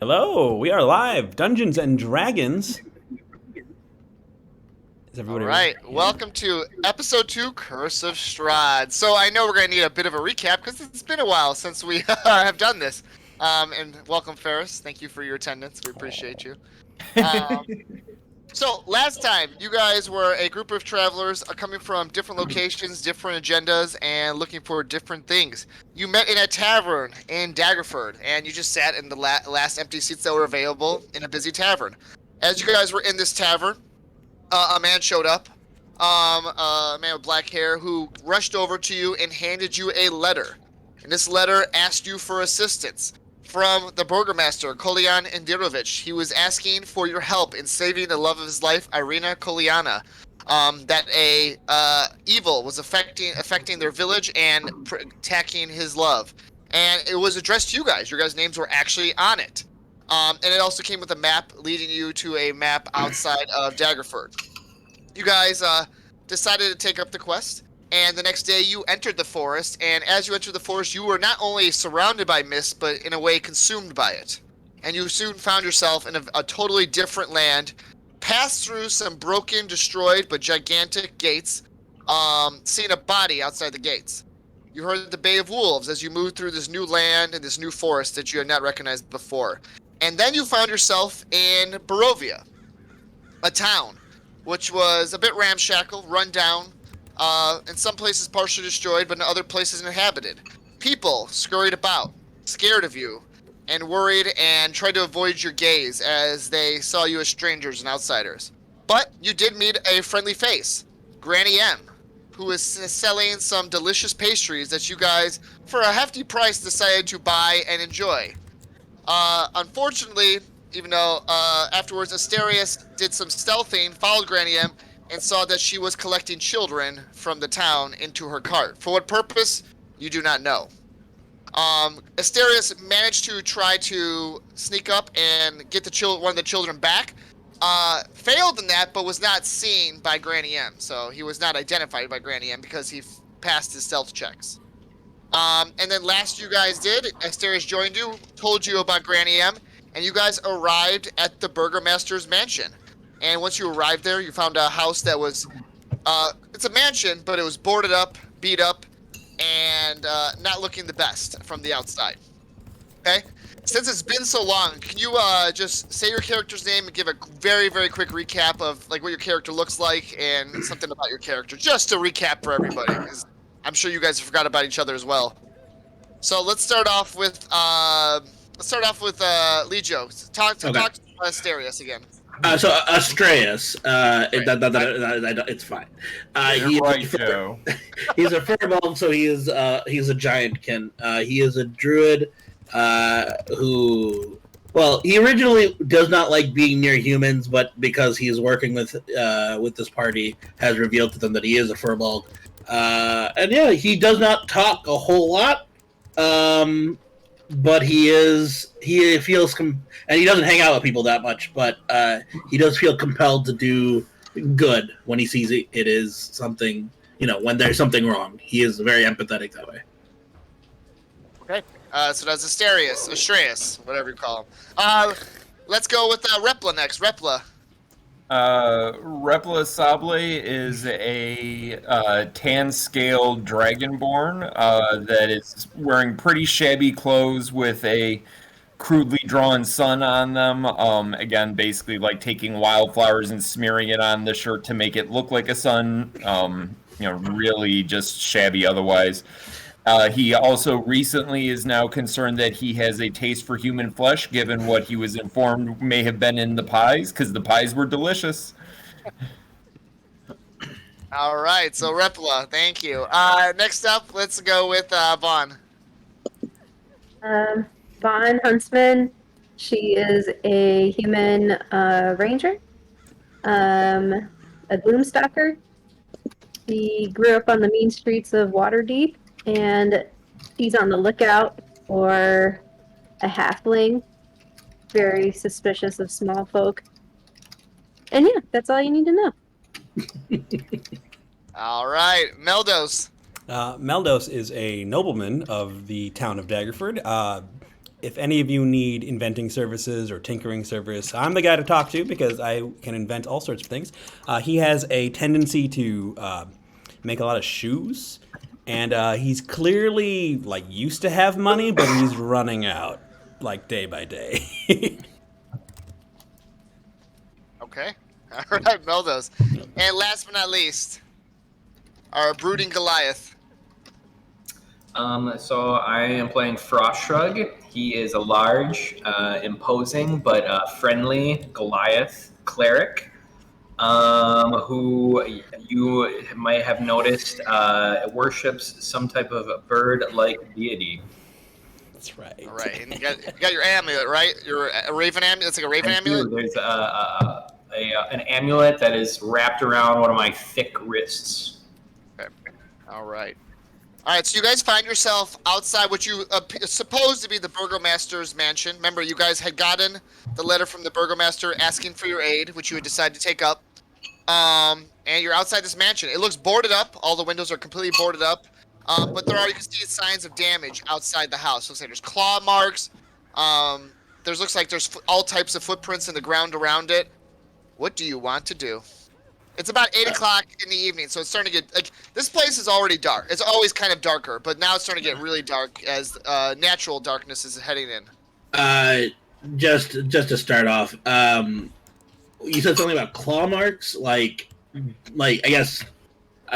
Hello, we are live. Dungeons and Dragons. Is All everybody ready? right, welcome to episode 2, Curse of Strahd. So I know we're going to need a bit of a recap because it's been a while since we have done this. And welcome, Ferris. Thank you for your attendance. We appreciate you. Um, so last time, you guys were a group of travelers coming from different locations, different agendas, and looking for different things. You met in a tavern in Daggerford, and you just sat in the last empty seats that were available in a busy tavern. As you guys were in this tavern, a man showed up, a man with black hair who rushed over to you and handed you a letter. And this letter asked you for assistance from the burgomaster, Kolyan Indirovich. He was asking for your help in saving the love of his life, Irina Kolyana. That a evil was affecting their village and attacking his love. And it was addressed to you guys. Your guys' names were actually on it. And it also came with a map leading you to a map outside of Daggerford. You guys decided to take up the quest, and the next day you entered the forest, and as you entered the forest, you were not only surrounded by mist, but in a way consumed by it. And you soon found yourself in a totally different land, passed through some broken, destroyed, but gigantic gates, seeing a body outside the gates. You heard the Bay of Wolves as you moved through this new land and this new forest that you had not recognized before. And then you found yourself in Barovia, a town which was a bit ramshackle, run down, in some places partially destroyed, but in other places inhabited. People scurried about, scared of you, and worried and tried to avoid your gaze as they saw you as strangers and outsiders. But you did meet a friendly face, Granny M, who was selling some delicious pastries that you guys, for a hefty price, decided to buy and enjoy. Unfortunately, even though afterwards Asterius did some stealthing, followed Granny M, and saw that she was collecting children from the town into her cart. For what purpose, you do not know. Asterius managed to try to sneak up and get one of the children back. Failed in that, but was not seen by Granny M. So he was not identified by Granny M because he passed his stealth checks. And then last you guys did, Asterius joined you, told you about Granny M, and you guys arrived at the Burgomaster's mansion. And once you arrived there, you found a house that was, it's a mansion, but it was boarded up, beat up, and not looking the best from the outside. Okay? Since it's been so long, can you just say your character's name and give a very, very quick recap of like what your character looks like and something about your character, just to recap for everybody, because I'm sure you guys forgot about each other as well. So let's start off with Legio. Talk to Asterius again. So Astreus, Right. it's fine. You're right, Joe. He's a furball, so he's a giantkin. He is a druid who, well, he originally does not like being near humans, but because he is working with this party, has revealed to them that he is a furball. And yeah, he does not talk a whole lot. But he feels and he doesn't hang out with people that much, but he does feel compelled to do good when he sees it is something, when there's something wrong. He is very empathetic that way. Okay. So that's Astreus, whatever you call him. Let's go with Repla next. Repla. Repla Sable is a tan-scaled dragonborn that is wearing pretty shabby clothes with a crudely drawn sun on them. Again, basically like taking wildflowers and smearing it on the shirt to make it look like a sun. Really just shabby otherwise. He also recently is now concerned that he has a taste for human flesh, given what he was informed may have been in the pies, because the pies were delicious. All right. So Repla, thank you. Next up, let's go with Vaughn. Vaughn Huntsman. She is a human ranger, a gloomstalker. She grew up on the mean streets of Waterdeep, and she's on the lookout for a halfling. Very suspicious of small folk. And yeah, that's all you need to know. All right. Meldos. Meldos is a nobleman of the town of Daggerford. if any of you need inventing services or tinkering service, I'm the guy to talk to because I can invent all sorts of things. He has a tendency to make a lot of shoes, and he's clearly like used to have money, but he's running out like day by day. Okay. All right, Meldos. And last but not least, our brooding Goliath. So I am playing Frost Shrug. He is a large, imposing, but friendly Goliath cleric, who you might have noticed worships some type of bird-like deity. That's right. All right, and you got your amulet, right? Your a raven amulet. It's like a raven I do. amulet. There's an amulet that is wrapped around one of my thick wrists. Okay. All right. All right, so you guys find yourself outside what you supposed to be the Burgomaster's mansion. Remember, you guys had gotten the letter from the Burgomaster asking for your aid, which you had decided to take up. And you're outside this mansion. It looks boarded up. All the windows are completely boarded up. But you can see signs of damage outside the house. Looks like there's claw marks. Looks like there's all types of footprints in the ground around it. What do you want to do? It's about 8 o'clock in the evening, so it's starting to get like this place is already dark. It's always kind of darker, but now it's starting to get really dark as natural darkness is heading in. Just to start off, you said something about claw marks. Like I guess,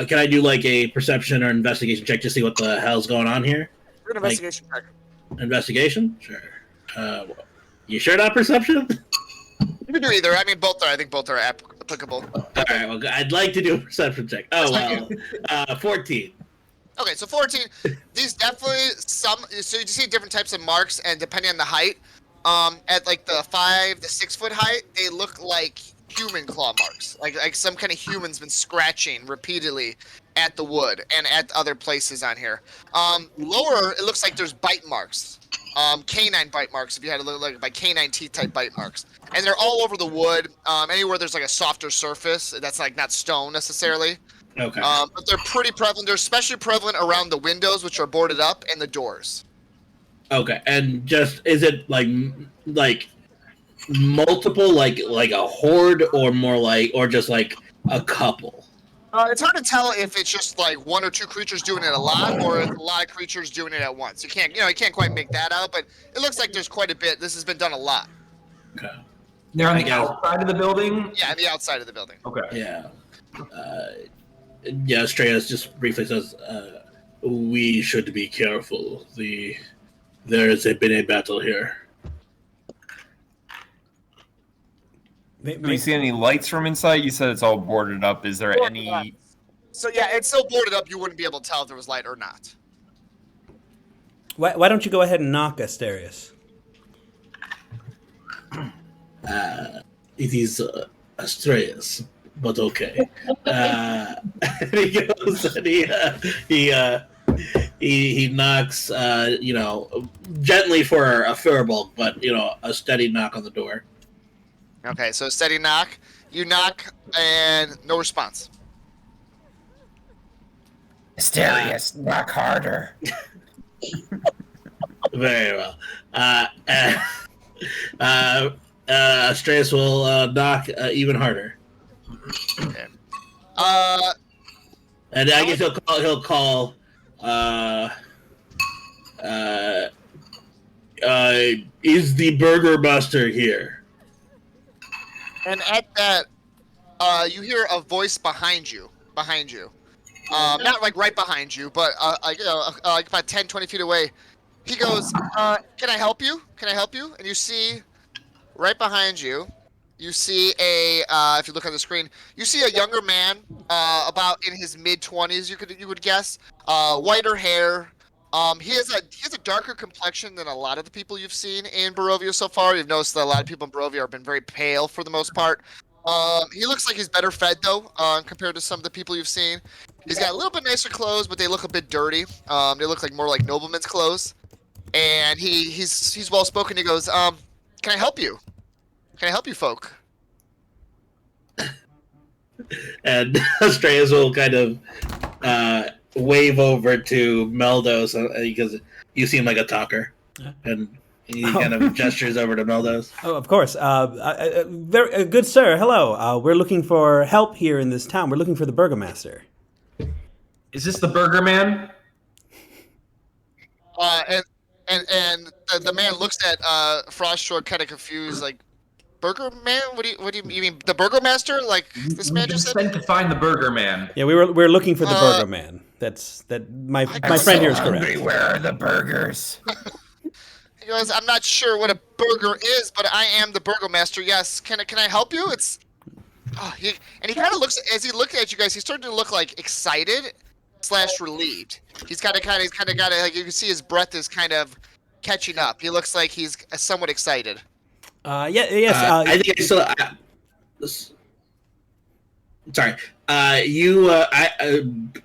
can I do like a perception or investigation check to see what the hell's going on here? We're an investigation check. Investigation, sure. You sure not perception? You can do either. I mean, I think both are applicable. All right. Well, I'd like to do a perception check. Oh well, 14. Okay, so 14. These definitely so you see different types of marks, and depending on the height, at like the 5 to 6 foot height, they look like human claw marks, like some kind of human's been scratching repeatedly at the wood and at other places on here. Lower, it looks like there's bite marks. Canine bite marks, if you had to look like canine teeth type bite marks. And they're all over the wood, anywhere there's like a softer surface that's like not stone necessarily. Okay. But they're pretty prevalent. They're especially prevalent around the windows, which are boarded up, and the doors. Okay, and just is it like multiple, like a horde, or more like, or just like a couple? It's hard to tell if it's just like 1 or 2 creatures doing it a lot, or if a lot of creatures doing it at once. You can't quite make that out, but it looks like there's quite a bit. This has been done a lot. Okay. They're on the outside of the building? Yeah, on the outside of the building. Okay. Yeah. Yeah, Strahd just briefly says, we should be careful. There has been a battle here. Do we see any lights from inside? You said it's all boarded up. Is there any... So yeah, it's so boarded up you wouldn't be able to tell if there was light or not. Why don't you go ahead and knock, Asterius? It is Astraeus, but okay. And he goes and he knocks, gently for a firbolg, but a steady knock on the door. Okay, so steady knock. You knock and no response. Asterius, knock harder. Very well. Astraeus will knock even harder. Okay. And I guess he'll call. Is the Burgomaster here? And at that, you hear a voice behind you. Not like right behind you, but like about 10, 20 feet away. He goes, can I help you? Can I help you? And you see, right behind you, you see if you look on the screen, you see a younger man, about in his mid-20s, you would guess, whiter hair. He has a darker complexion than a lot of the people you've seen in Barovia so far. You've noticed that a lot of people in Barovia have been very pale for the most part. He looks like he's better fed though, compared to some of the people you've seen. He's got a little bit nicer clothes, but they look a bit dirty. They look like more like noblemen's clothes. And he's well spoken. He goes, can I help you? Can I help you, folk? And Astraeus will kind of wave over to Meldos because you seem like a talker, and He kind of gestures over to Meldos. Oh, of course. Very good, sir. Hello. We're looking for help here in this town. We're looking for the burgomaster. Is this the Burger Man? And the man looks at Froststroke kind of confused, like, Burger Man? What do you mean the Burgomaster? Like this man We've been just said? sent to find the Burger Man. Yeah, we're looking for the burger man. My friend here is correct. Where are the burgers? He goes, I'm not sure what a burger is, but I am the Burgomaster. Yes, can I help you? It's he kind of looks as he looked at you guys. He's starting to look like excited / relieved. He's kind of got it. Like you can see his breath is kind of catching up. He looks like he's somewhat excited. Yes. I think I still. Sorry.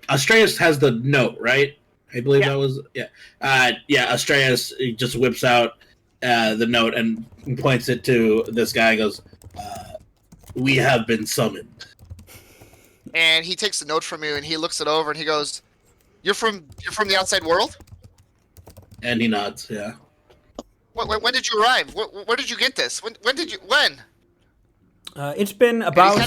Astraeus has the note, right? I believe that was Astraeus just whips out the note and points it to this guy. And goes, "We have been summoned." And he takes the note from you and he looks it over and he goes, "You're from the outside world?" And he nods. Yeah. When did you arrive? Where did you get this? When did you? When? It's been about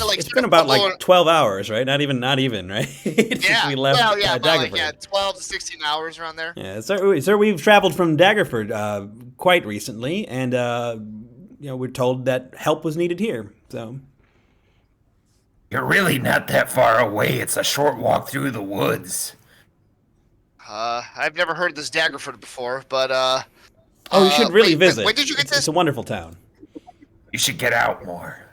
like 12 hours, right? Not even, right? Since we left Daggerford. 12 to 16 hours around there. Yeah, sir, we've traveled from Daggerford quite recently, and we're told that help was needed here. So you're really not that far away. It's a short walk through the woods. I've never heard this Daggerford before, but you should really visit. When did you get this? It's a wonderful town. You should get out more.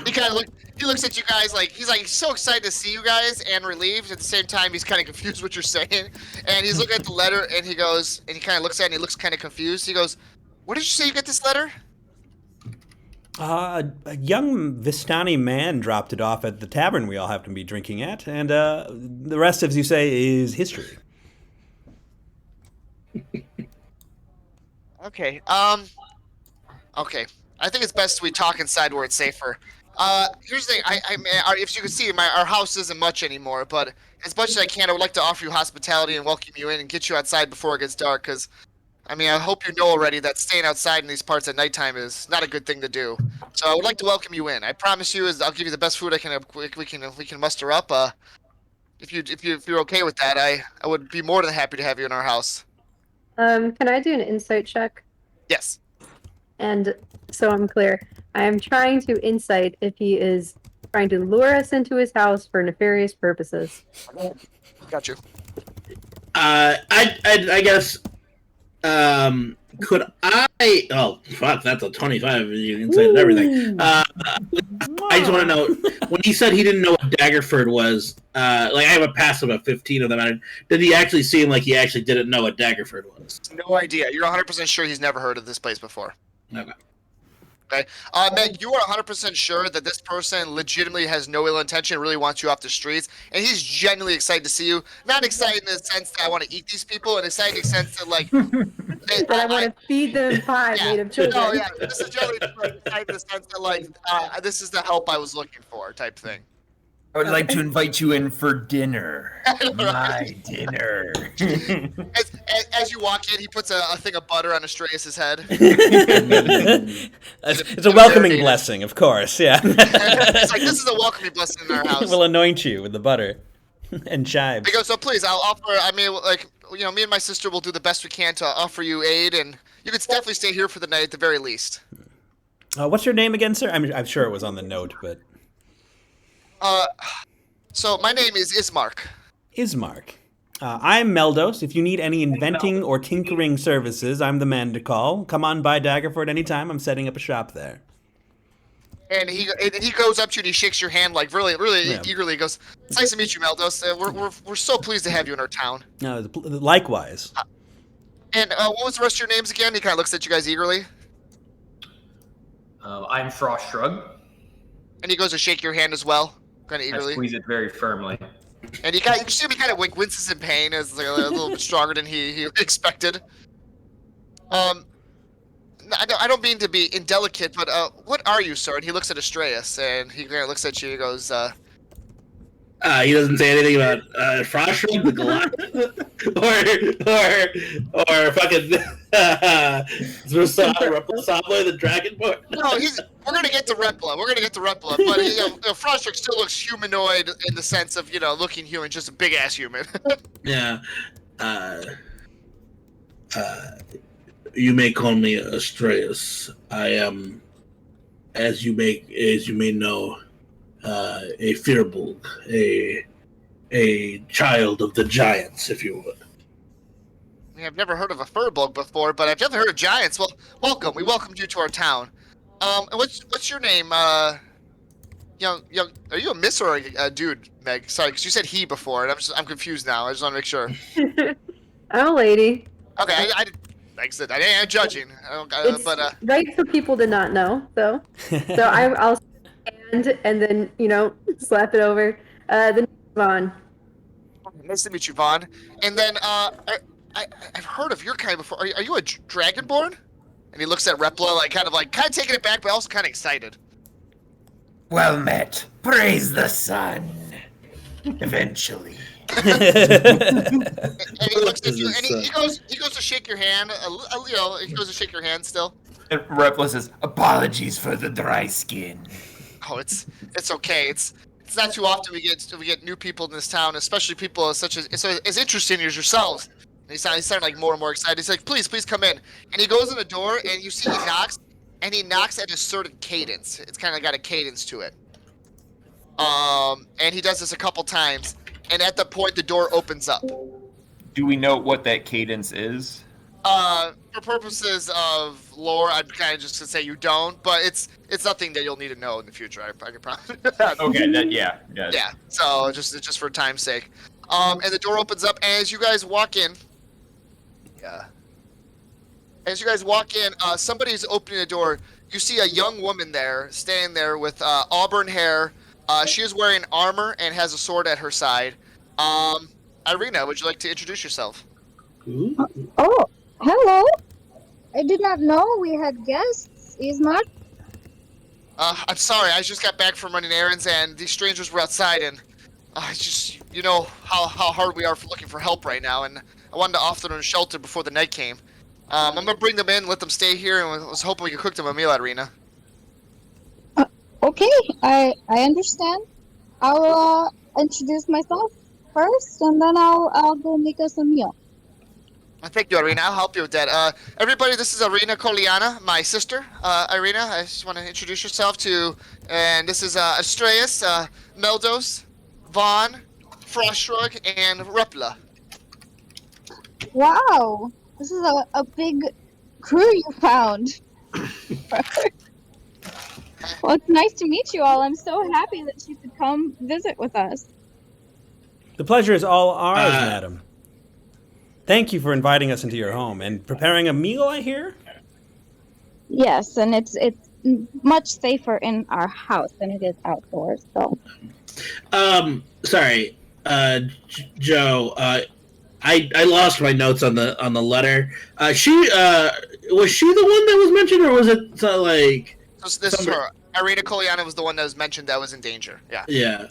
He looks at you guys like he's so excited to see you guys and relieved at the same time. He's kind of confused what you're saying, and he's looking at the letter and he goes and he kind of looks at it and he looks kind of confused. He goes, "What did you say you got this letter?" A young Vistani man dropped it off at the tavern we all happen to be drinking at, and the rest, as you say, is history. Okay. Okay. I think it's best we talk inside where it's safer. Here's the thing. If you can see, our house isn't much anymore, but as much as I can, I would like to offer you hospitality and welcome you in and get you outside before it gets dark. Because, I hope you know already that staying outside in these parts at nighttime is not a good thing to do. So I would like to welcome you in. I promise you, I'll give you the best food we can muster up. If you're okay with that, I would be more than happy to have you in our house. Can I do an insight check? Yes. And so I'm clear, I am trying to insight if he is trying to lure us into his house for nefarious purposes. Got you. I guess. Could I? Oh, fuck! That's a 25. You insighted everything. I just want to know when he said he didn't know what Daggerford was. I have a passive of 15 of them. Did he actually seem like he actually didn't know what Daggerford was? No idea. You're 100% sure he's never heard of this place before. Okay. Okay. Meg, you are 100% sure that this person legitimately has no ill intention, really wants you off the streets, and he's genuinely excited to see you. Not excited in the sense that I want to eat these people, and excited in the sense that, like... that I want to feed them pie made of children. No, yeah. This is generally excited in the sense that, like, this is the help I was looking for type thing. I would like to invite you in for dinner. My dinner. As you walk in, he puts a thing of butter on Astraeus' head. It's a welcoming blessing, of course, yeah. It's like, this is a welcoming blessing in our house. We'll anoint you with the butter and chives. He goes, so please, I'll offer, me and my sister will do the best we can to offer you aid, and you could definitely stay here for the night at the very least. What's your name again, sir? I'm sure it was on the note, but... So my name is Ismark. Ismark. I'm Meldos. If you need any inventing or tinkering services, I'm the man to call. Come on by Daggerford anytime. I'm setting up a shop there. And he goes up to you and he shakes your hand like really eagerly. He goes, "It's nice to meet you, Meldos. We're so pleased to have you in our town." No, likewise. And what was the rest of your names again? He kind of looks at you guys eagerly. I'm Frostshrug. And he goes to shake your hand as well, kind of eagerly. I squeeze it very firmly. And you can see him kind of winces in pain, as like a little bit stronger than he expected. I don't mean to be indelicate, but what are you, sir? And he looks at Astraeus, and he kind of looks at you. He goes, He doesn't say anything about Frostrum, the Goliath, or fucking Sabla, the Dragonborn. No, we're gonna get to Repla. But Frostrum still looks humanoid in the sense of looking human, just a big ass human. Yeah. You may call me Astraeus. I am, as you may know, a Firbolg, a child of the giants, if you would. I've never heard of a Firbolg before, but I've definitely heard of giants. Well, welcome. We welcomed you to our town. And what's your name? Young. Are you a miss or a dude, Meg? Sorry, because you said he before, and I'm confused now. I just want to make sure. I'm a lady. Okay, like I said, I ain't judging. It's right for people to not know, so I'll stand and then slap it over. Then Vaughn. Nice to meet you, Vaughn. And then I've heard of your kind before. Are you a Dragonborn? And he looks at Repla, kind of taking it back, but also kind of excited. Well met. Praise the sun. Eventually. And he looks at you, and he goes to shake your hand. He goes to shake your hand still. And Repla says, "Apologies for the dry skin." Oh, it's okay. It's not too often we get new people in this town, especially people as interesting as yourselves. And he sounded like more and more excited. He's like, please come in. And he goes in the door, and you see he knocks at a certain cadence. It's kind of got a cadence to it. And he does this a couple times. And at the point, the door opens up. Do we know what that cadence is? For purposes of lore, I'd kind of just say you don't, but it's nothing that you'll need to know in the future. I can promise. Okay, yeah. Yeah. So just for time's sake, and the door opens up, and as you guys walk in, somebody's opening the door. You see a young woman there, standing there with auburn hair. She is wearing armor and has a sword at her side. Irina, would you like to introduce yourself? Ooh. Oh, hello. I did not know we had guests, Ismar. I'm sorry, I just got back from running errands, and these strangers were outside, and you know how hard we are for looking for help right now, and I wanted to offer them a shelter before the night came. I'm gonna bring them in, let them stay here, and was hoping we could cook them a meal at Irina. Okay, I understand. I'll introduce myself first, and then I'll go make us a meal. Thank you, Irina. I'll help you with that. Everybody, this is Irina Koliana, my sister. Irina, I just want to introduce yourself to, and this is Astraeus, Meldos, Vaughn, Froshrug, and Repla. Wow, this is a big crew you found. Well, it's nice to meet you all. I'm so happy that you could come visit with us. The pleasure is all ours, madam. Thank you for inviting us into your home and preparing a meal, I hear? Yes, and it's much safer in our house than it is outdoors. So. Sorry, Joe. I lost my notes on the letter. Was she the one that was mentioned, or was it like? This is her. Irina Koliana was the one that was mentioned that was in danger. Yeah. Yeah.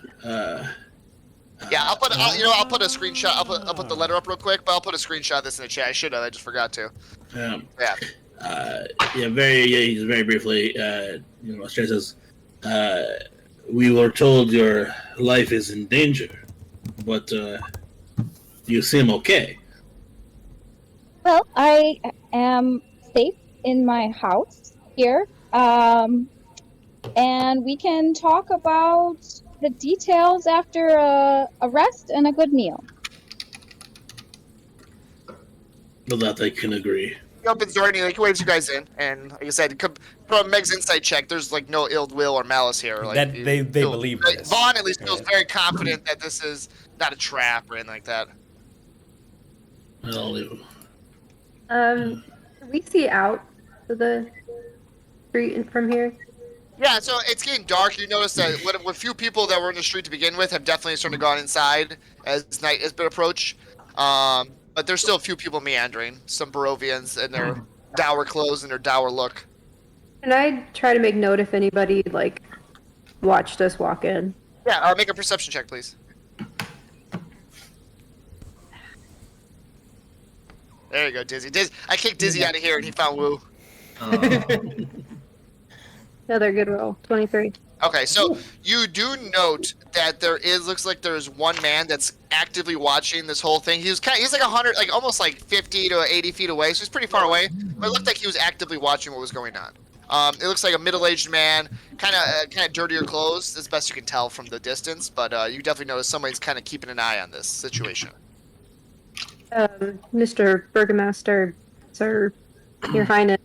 Yeah, I'll put a screenshot. I'll put the letter up real quick, but I'll put a screenshot of this in the chat. I should have. I just forgot to. Yeah. He's very briefly. Strahd says, "We were told your life is in danger, but you seem okay." Well, I am safe in my house here, and we can talk about the details after a rest and a good meal. Well, that I can agree. He opens the door and he waves you guys in, and like I said, from Meg's insight check, there's no ill will or malice here. That they believe this. Vaughn at least feels very confident that this is not a trap or anything like that. Can we see out to the street from here? Yeah, so it's getting dark. You notice that with few people that were in the street to begin with have definitely sort of gone inside as night has been approached. But there's still a few people meandering. Some Barovians in their dour clothes and their dour look. Can I try to make note if anybody watched us walk in? Yeah, make a perception check, please. There you go, Dizzy. I kicked Dizzy out of here, and he found Woo. Another good roll. 23. Okay, so you do note that looks like there's one man that's actively watching this whole thing. He's like 100, like almost like 50 to 80 feet away, so he's pretty far away. But it looked like he was actively watching what was going on. It looks like a middle-aged man, kind of dirtier clothes, as best you can tell from the distance. But you definitely notice somebody's kind of keeping an eye on this situation. Mr. Burgomaster, Sir, Your Highness,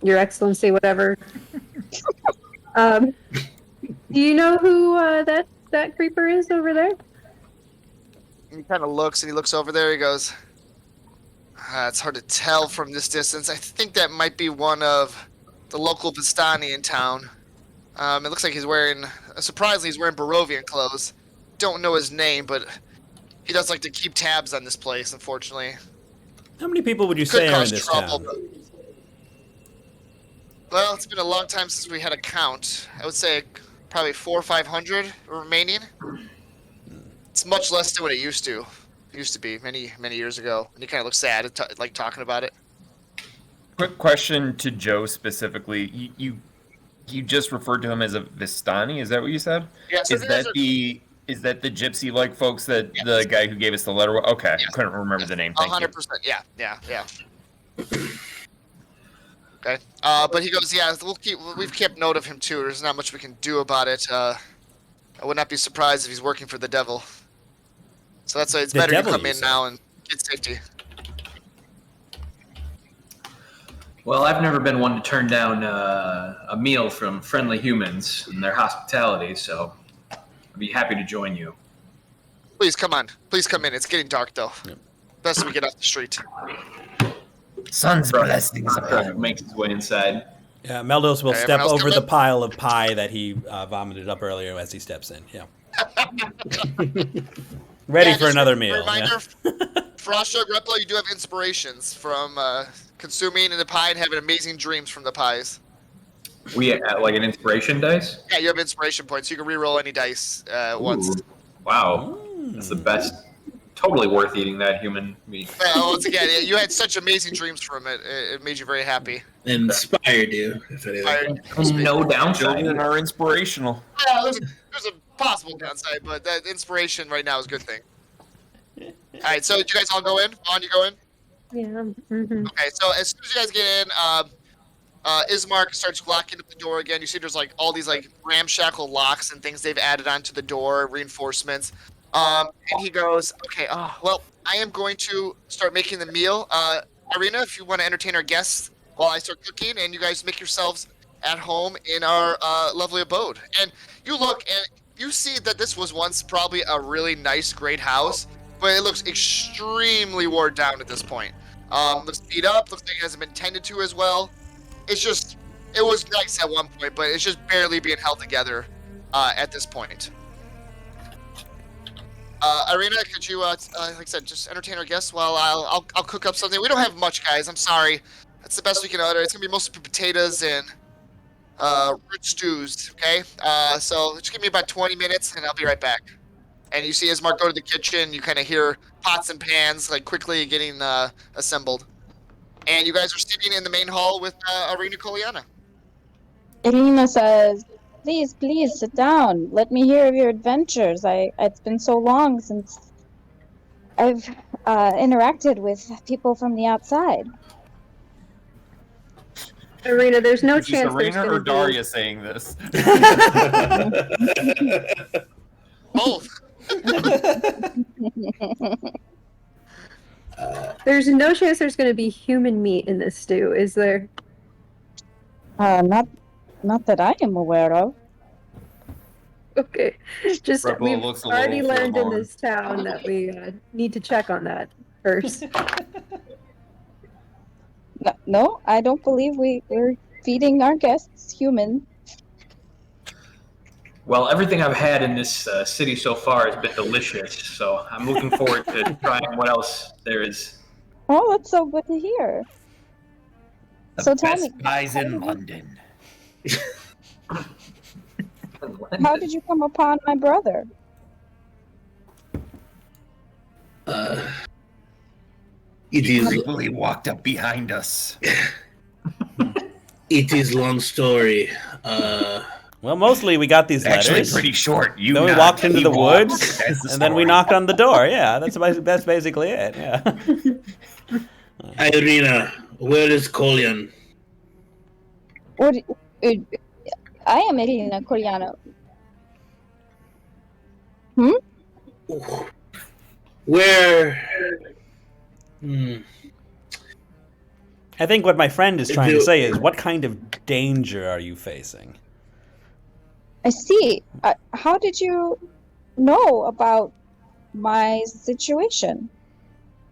Your Excellency, whatever. Do you know who that creeper is over there? And he kind of looks, and he looks over there. He goes, "It's hard to tell from this distance. I think that might be one of the local Vistani in town. It looks like he's wearing, surprisingly, he's wearing Barovian clothes. Don't know his name, but he does like to keep tabs on this place, unfortunately. How many people would you Could say are in cause this trouble, town? but... Well, it's been a long time since we had a count. I would say probably 400 or 500 remaining. It's much less than what it used to. It used to be many years ago. And he kind of looks sad, like talking about it. Quick question to Joe specifically. You just referred to him as a Vistani. Is that what you said? Yeah, so Is that the gypsy-like folks that the guy who gave us the letter? Okay, Yes. Couldn't remember the name. Thank you. 100%. Yeah. Okay. But he goes, yeah, we've kept note of him too. There's not much we can do about it. I would not be surprised if he's working for the devil. So that's why it's The better to devil, come you in said? now and get safety. Well, I've never been one to turn down a meal from friendly humans and their hospitality, so I'd be happy to join you. Please come on. Please come in. It's getting dark though. Best we get off the street. Sun's blessings Strahd makes his way inside. Yeah, Meldos will Okay, step everyone else over come the in? pile of pie that he vomited up earlier as he steps in. Yeah. Ready Yeah, for just another a meal. Reminder, Yeah. Frostra, Greplo, you do have inspirations from consuming the pie and having amazing dreams from the pies. We have like an inspiration dice? Yeah, you have inspiration points. You can reroll any dice once. Ooh, wow. That's the best. Totally worth eating that human meat. Once again, you had such amazing dreams from it. It made you very happy. Inspired you, if anything. No downside. Children are inspirational. Yeah, there's a possible downside, but that inspiration right now is a good thing. All right, so did you guys all go in? Vaughn, you go in? Yeah. Mm-hmm. Okay, so as soon as you guys get in, Ismark starts locking up the door again. You see there's like all these like ramshackle locks and things they've added onto the door, reinforcements. And he goes, okay, well, I am going to start making the meal. Irina, if you want to entertain our guests while I start cooking, and you guys make yourselves at home in our lovely abode. And you look and you see that this was once probably a really nice, great house, but it looks extremely worn down at this point. Looks beat up, looks like it hasn't been tended to as well. It was nice at one point, but it's just barely being held together at this point. Irina, could you, like I said, just entertain our guests while I'll cook up something. We don't have much, guys. I'm sorry. That's the best we can order. It's gonna be mostly potatoes and root stews. Okay. So just give me about 20 minutes, and I'll be right back. And you see Ismark go to the kitchen. You kind of hear pots and pans like quickly getting assembled. And you guys are sitting in the main hall with Irina Koliana. Irina says, please sit down. Let me hear of your adventures. It's been so long since I've interacted with people from the outside. Irina, there's no Is this chance there's Arena or going to Daria saying this? Both. There's no chance there's going to be human meat in this stew, is there? Not that I am aware of. Okay. Just Rebel we've looks a already little learned in forlorn. this town that we need to check on that first. No, I don't believe we're feeding our guests human. Well, everything I've had in this city so far has been delicious, so I'm looking forward to trying what else there is. Oh, that's so good to hear. So tell me, pies in London. how did you come upon my brother? It He is creepily walked up behind us. it is long story. Well, mostly we got these Actually, letters. pretty short. You Then we knocked, walked into he the walked. woods, That's the and then we story. knocked on the door. Yeah, that's basically it. Yeah. Irina, where is Kolyan? What? I am Elena Coriano. Where? Hmm. I think what my friend is trying to say is, what kind of danger are you facing? I see. How did you know about my situation?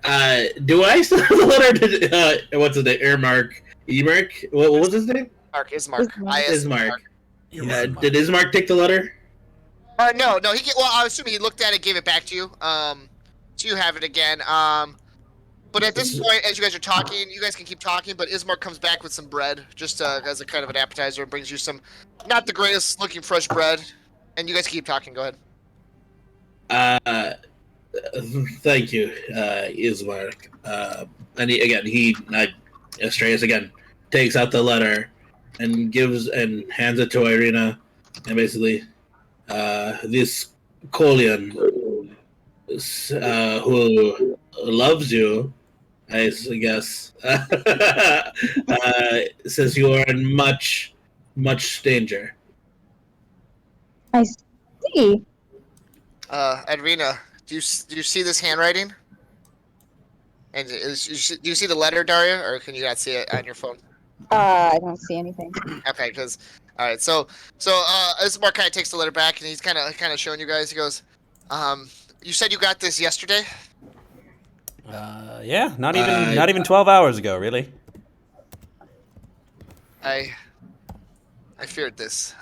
Do I still have the letter to, what's it, the Earmark? Emark? What was his name? Ismark. Ismark. Ismark. Did Ismark take the letter? No. Well, I assume he looked at it, gave it back to you. So you have it again. But at this point, as you guys are talking, you guys can keep talking. But Ismark comes back with some bread, just as a kind of an appetizer, and brings you some, not the greatest looking fresh bread. And you guys keep talking. Go ahead. Thank you, Ismark. And Estrahd again takes out the letter and hands it to Irina, and basically, this Kolyan, who loves you, I guess, says you are in much danger. I see. Adrina, do you see this handwriting? And do you see the letter, Daria, or can you not see it on your phone? I don't see anything. Okay, because all right, so Ismark kind of takes the letter back, and he's kind of showing you guys. He goes, you said you got this yesterday. Yeah, not even 12 hours ago, really. I feared this.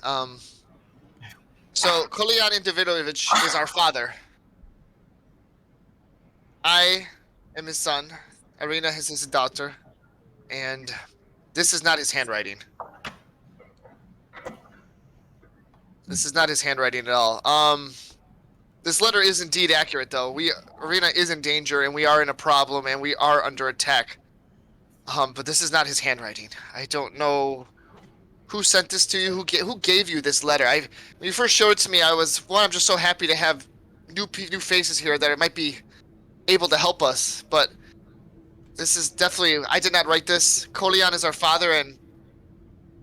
So Kolyan Davidovich is our father. I am his son. Irina is his daughter, and this is not his handwriting. This is not his handwriting at all. This letter is indeed accurate, though. Irina is in danger, and we are in a problem, and we are under attack. But this is not his handwriting. I don't know who sent this to you. Who gave you this letter? When you first showed it to me, I'm just so happy to have new faces here that it might be able to help us. But this is definitely, I did not write this. Kolyan is our father, and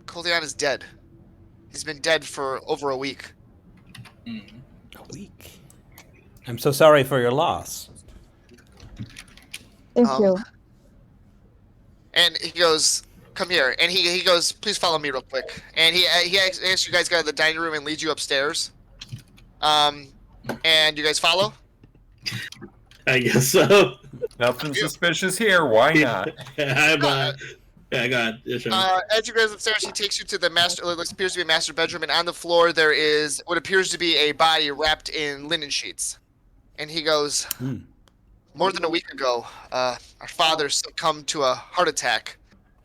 Kolyan is dead. He's been dead for over a week. A week. I'm so sorry for your loss. Thank you. And he goes, come here. And he goes, please follow me real quick. And he asks you guys go to the dining room and leads you upstairs. And you guys follow? I guess so. Nothing suspicious here. Why not? I got it. Sure. As you guys upstairs, he takes you to the master. What appears to be a master bedroom, and on the floor there is what appears to be a body wrapped in linen sheets. And he goes, more than a week ago, our father succumbed to a heart attack,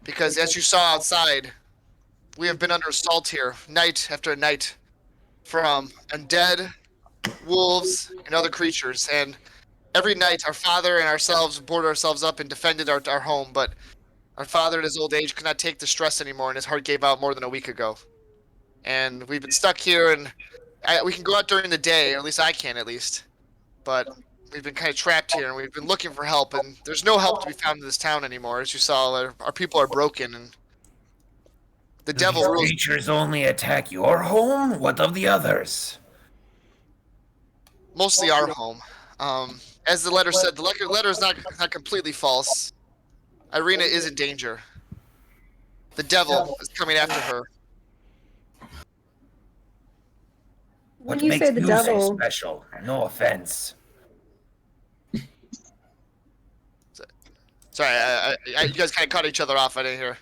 because as you saw outside, we have been under assault here night after night from undead, wolves, and other creatures. And every night, our father and ourselves boarded ourselves up and defended our home, but our father at his old age could not take the stress anymore, and his heart gave out more than a week ago. And we've been stuck here, and we can go out during the day, or at least I can, at least. But we've been kind of trapped here, and we've been looking for help, and there's no help to be found in this town anymore. As you saw, our people are broken, and the devil rules. Creatures only attack your home? What of the others? Mostly our home. As the letter said, the letter is not completely false. Irina is in danger. The devil is coming after her. When What you makes say the you devil, so special? No offense. Sorry, you guys kind of cut each other off. I didn't hear.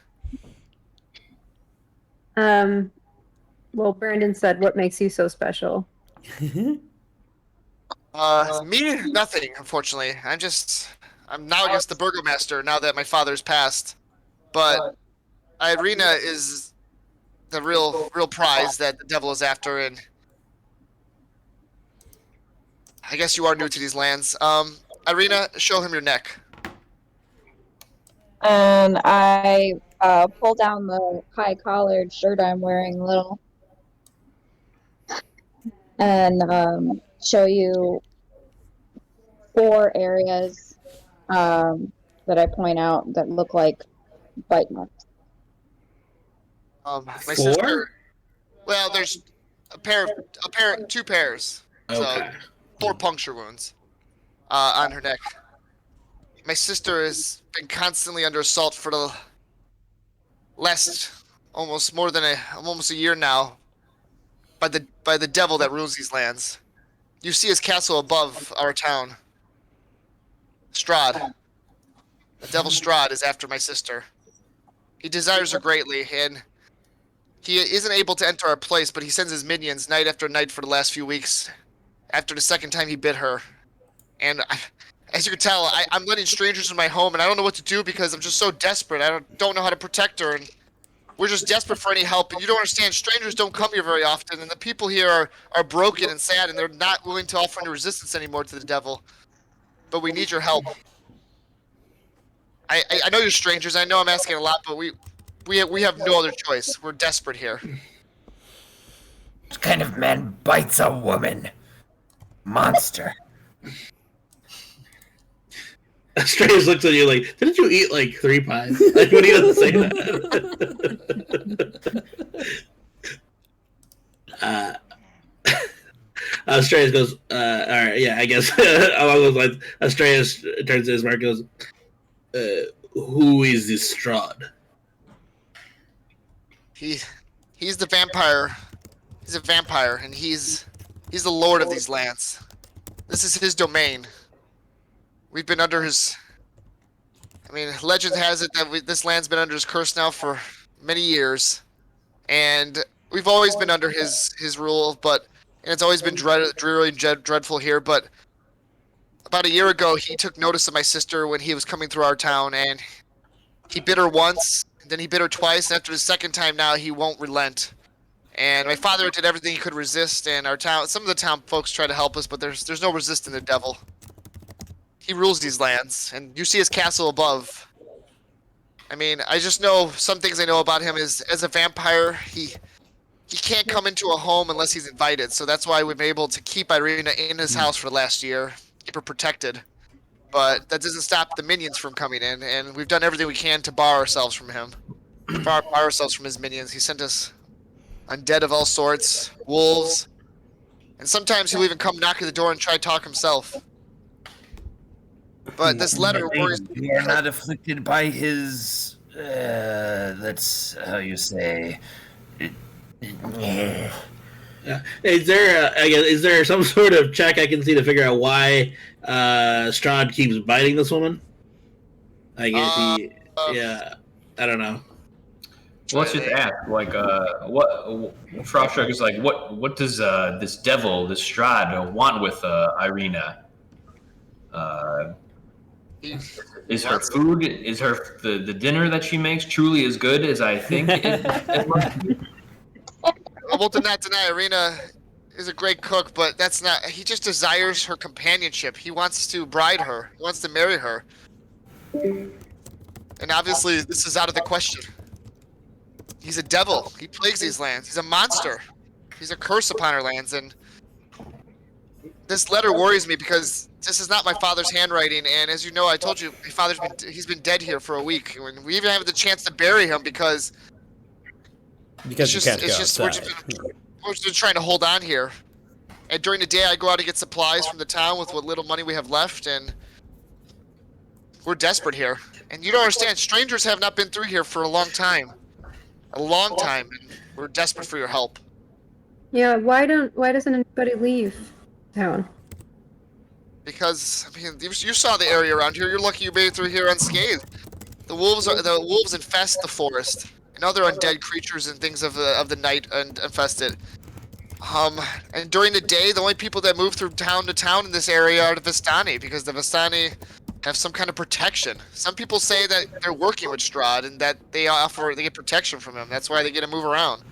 well, Brandon said, "What makes you so special?" Me? Nothing, unfortunately. I'm now just the burgomaster now that my father's passed. But Irina is the real prize that the devil is after, and I guess you are new to these lands. Irina, show him your neck. And I pull down the high collared shirt I'm wearing a little and show you 4 areas that I point out that look like bite marks. My 4? sister. Well, there's two pairs. So Okay. 4 puncture wounds on her neck. My sister has been constantly under assault for the last almost a year now by the devil that rules these lands. You see his castle above our town. Strahd. The devil Strahd is after my sister. He desires her greatly, and he isn't able to enter our place, but he sends his minions night after night for the last few weeks. After the second time he bit her, and as you can tell, I'm letting strangers in my home, and I don't know what to do because I'm just so desperate. I don't know how to protect her, and we're just desperate for any help. And you don't understand, strangers don't come here very often, and the people here are broken and sad, and they're not willing to offer any resistance anymore to the devil. But we need your help. I know you're strangers. I know I'm asking a lot, but we have no other choice. We're desperate here. What kind of man bites a woman? Monster. Strays looks at you like, didn't you eat like 3 pies? Like, when he doesn't say that. Strays goes, all right, yeah, I guess along those lines. Strays turns to his mark and goes, who is this Strahd? He's the vampire. He's a vampire, and he's the lord of these lands. This is his domain. We've been under his. I mean, legend has it that this land's been under his curse now for many years, and we've always been under his rule. And it's always been dreary and dreadful here. But about a year ago, he took notice of my sister when he was coming through our town, and he bit her once, then he bit her twice. And after the second time, now he won't relent. And my father did everything he could resist, and some of the town folks try to help us, but there's no resisting the devil. He rules these lands, and you see his castle above. I mean, I just know some things I know about him is as a vampire, he can't come into a home unless he's invited. So that's why we've been able to keep Irina in his house for the last year, keep her protected. But that doesn't stop the minions from coming in, and we've done everything we can to bar ourselves from him, bar ourselves from his minions. He sent us undead of all sorts, wolves, and sometimes he'll even come knock at the door and try to talk himself. But this letter worries me. You are not afflicted by his. That's how you say. Yeah. Is there some sort of check I can see to figure out why Strahd keeps biting this woman? I don't know. Well, let's just ask, like, what Froststruck is like. What does this devil, this Strahd, want with Irina? Is her food, the dinner that she makes truly as good as I think it must be? I will not deny Irina is a great cook, but that's not. He just desires her companionship. He wants to bride her. He wants to marry her. And obviously, this is out of the question. He's a devil. He plagues these lands. He's a monster. He's a curse upon our lands, and this letter worries me because this is not my father's handwriting. And as you know, I told you, my he's been dead here for a week. And we even have the chance to bury him because you can't go outside. We're just trying to hold on here. And during the day, I go out to get supplies from the town with what little money we have left, and we're desperate here. And you don't understand, strangers have not been through here for a long time. A long time, and we're desperate for your help. Yeah, why doesn't anybody leave town? Because, I mean, you saw the area around here. You're lucky you made it through here unscathed. The wolves infest the forest, and other undead creatures and things of the night infest it. And during the day, the only people that move through town to town in this area are the Vistani, because the Vistani have some kind of protection. Some people say that they're working with Strahd and that they get protection from him. That's why they get to move around.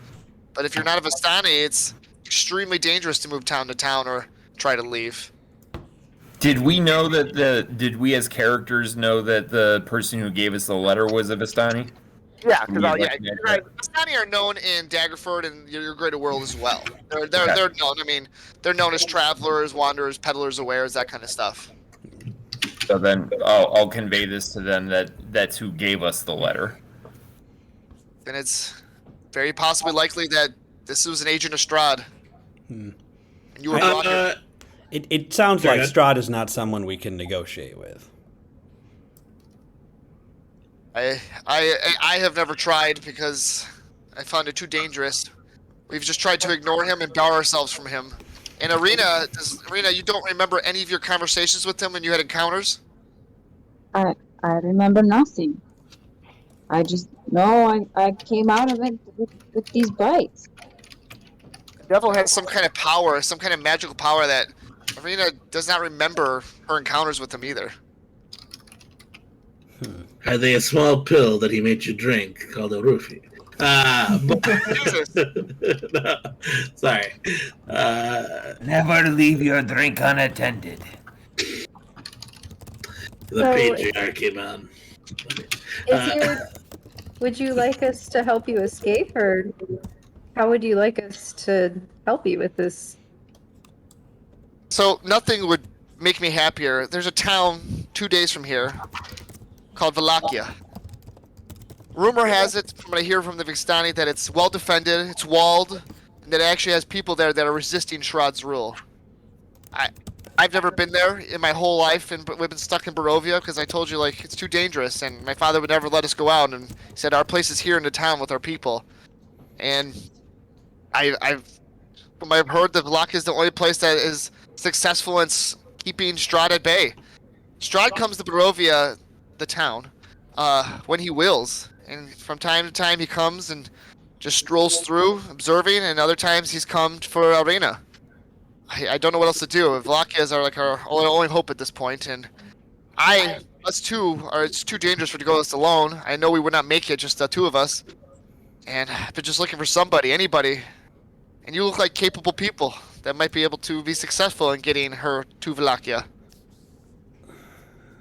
But if you're not a Vistani, it's extremely dangerous to move town to town or try to leave. Did we know that did we as characters know that the person who gave us the letter was a Vistani? Yeah, We because recognize you that? guys, Vistani are known in Daggerford and your greater world as well. Okay. They're known. I mean, they're known as travelers, wanderers, peddlers, awares, that kind of stuff. So then I'll convey this to them that that's who gave us the letter. Then it's very possibly likely that this was an agent of Strahd. And you were brought here. It sounds Sorry, like go Strahd is not someone we can negotiate with. I have never tried because I found it too dangerous. We've just tried to ignore him and bar ourselves from him. And Arena, you don't remember any of your conversations with him when you had encounters? I remember nothing. I just know I came out of it with these bites. The devil has some kind of power, some kind of magical power that Arena does not remember her encounters with him either. Had they a small pill that he made you drink called a roofie? No, sorry. Never leave your drink unattended. The patriarchy, man. Would you like us to help you escape, or how would you like us to help you with this? So nothing would make me happier. There's a town 2 days from here called Wallachia. Rumor has it, from what I hear from the Vistani, that it's well defended, it's walled, and that it actually has people there that are resisting Shroud's rule. I've never been there in my whole life, and we've been stuck in Barovia because I told you, like, it's too dangerous, and my father would never let us go out, and he said our place is here in the town with our people. And I've heard that Wallachia is the only place that is successful in keeping Strahd at bay. Strahd comes to Barovia, the town, when he wills, and from time to time he comes and just strolls through, observing, and other times he's come for Arena. I don't know what else to do. Wallachia is our only hope at this point, and us two it's too dangerous for to go this alone. I know we would not make it, just the two of us, and I've been just looking for somebody, anybody, and you look like capable people that might be able to be successful in getting her to Wallachia.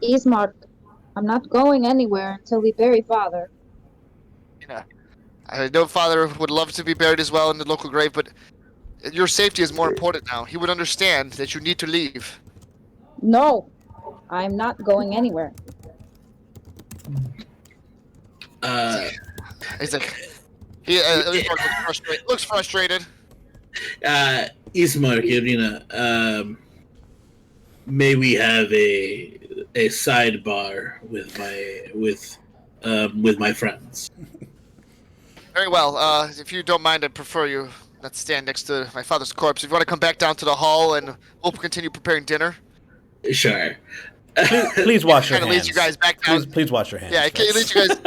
Ismark, I'm not going anywhere until we bury father. Yeah, I know father would love to be buried as well in the local grave, but your safety is more important now. He would understand that you need to leave. No, I'm not going anywhere. He's like, looks frustrated. Ismark, Irina, may we have a sidebar with my friends? Very well. If you don't mind, I'd prefer you not stand next to my father's corpse. If you want to come back down to the hall, and we'll continue preparing dinner. Sure. Please wash your Kind of hands. leads you guys back down. Please wash your hands. Yeah, he leads you guys.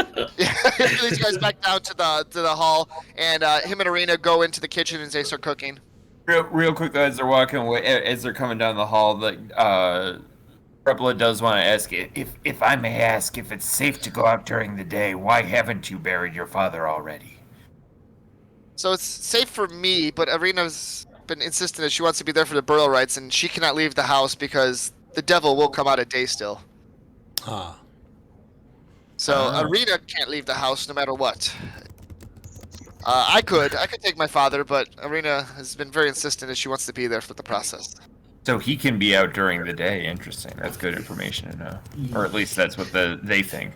He leads you guys back down to the hall, and him and Arena go into the kitchen and they start cooking. Real quick, as they're walking away, as they're coming down the hall, Repla does want to ask, if I may ask, if it's safe to go out during the day, why haven't you buried your father already? So it's safe for me, but Arena's been insistent that she wants to be there for the burial rites, and she cannot leave the house because the devil will come out at day still. Ah. So Arena can't leave the house no matter what. I could take my father, but Arena has been very insistent that she wants to be there for the process. So he can be out during the day. Interesting. That's good information to know. Or at least that's what they think.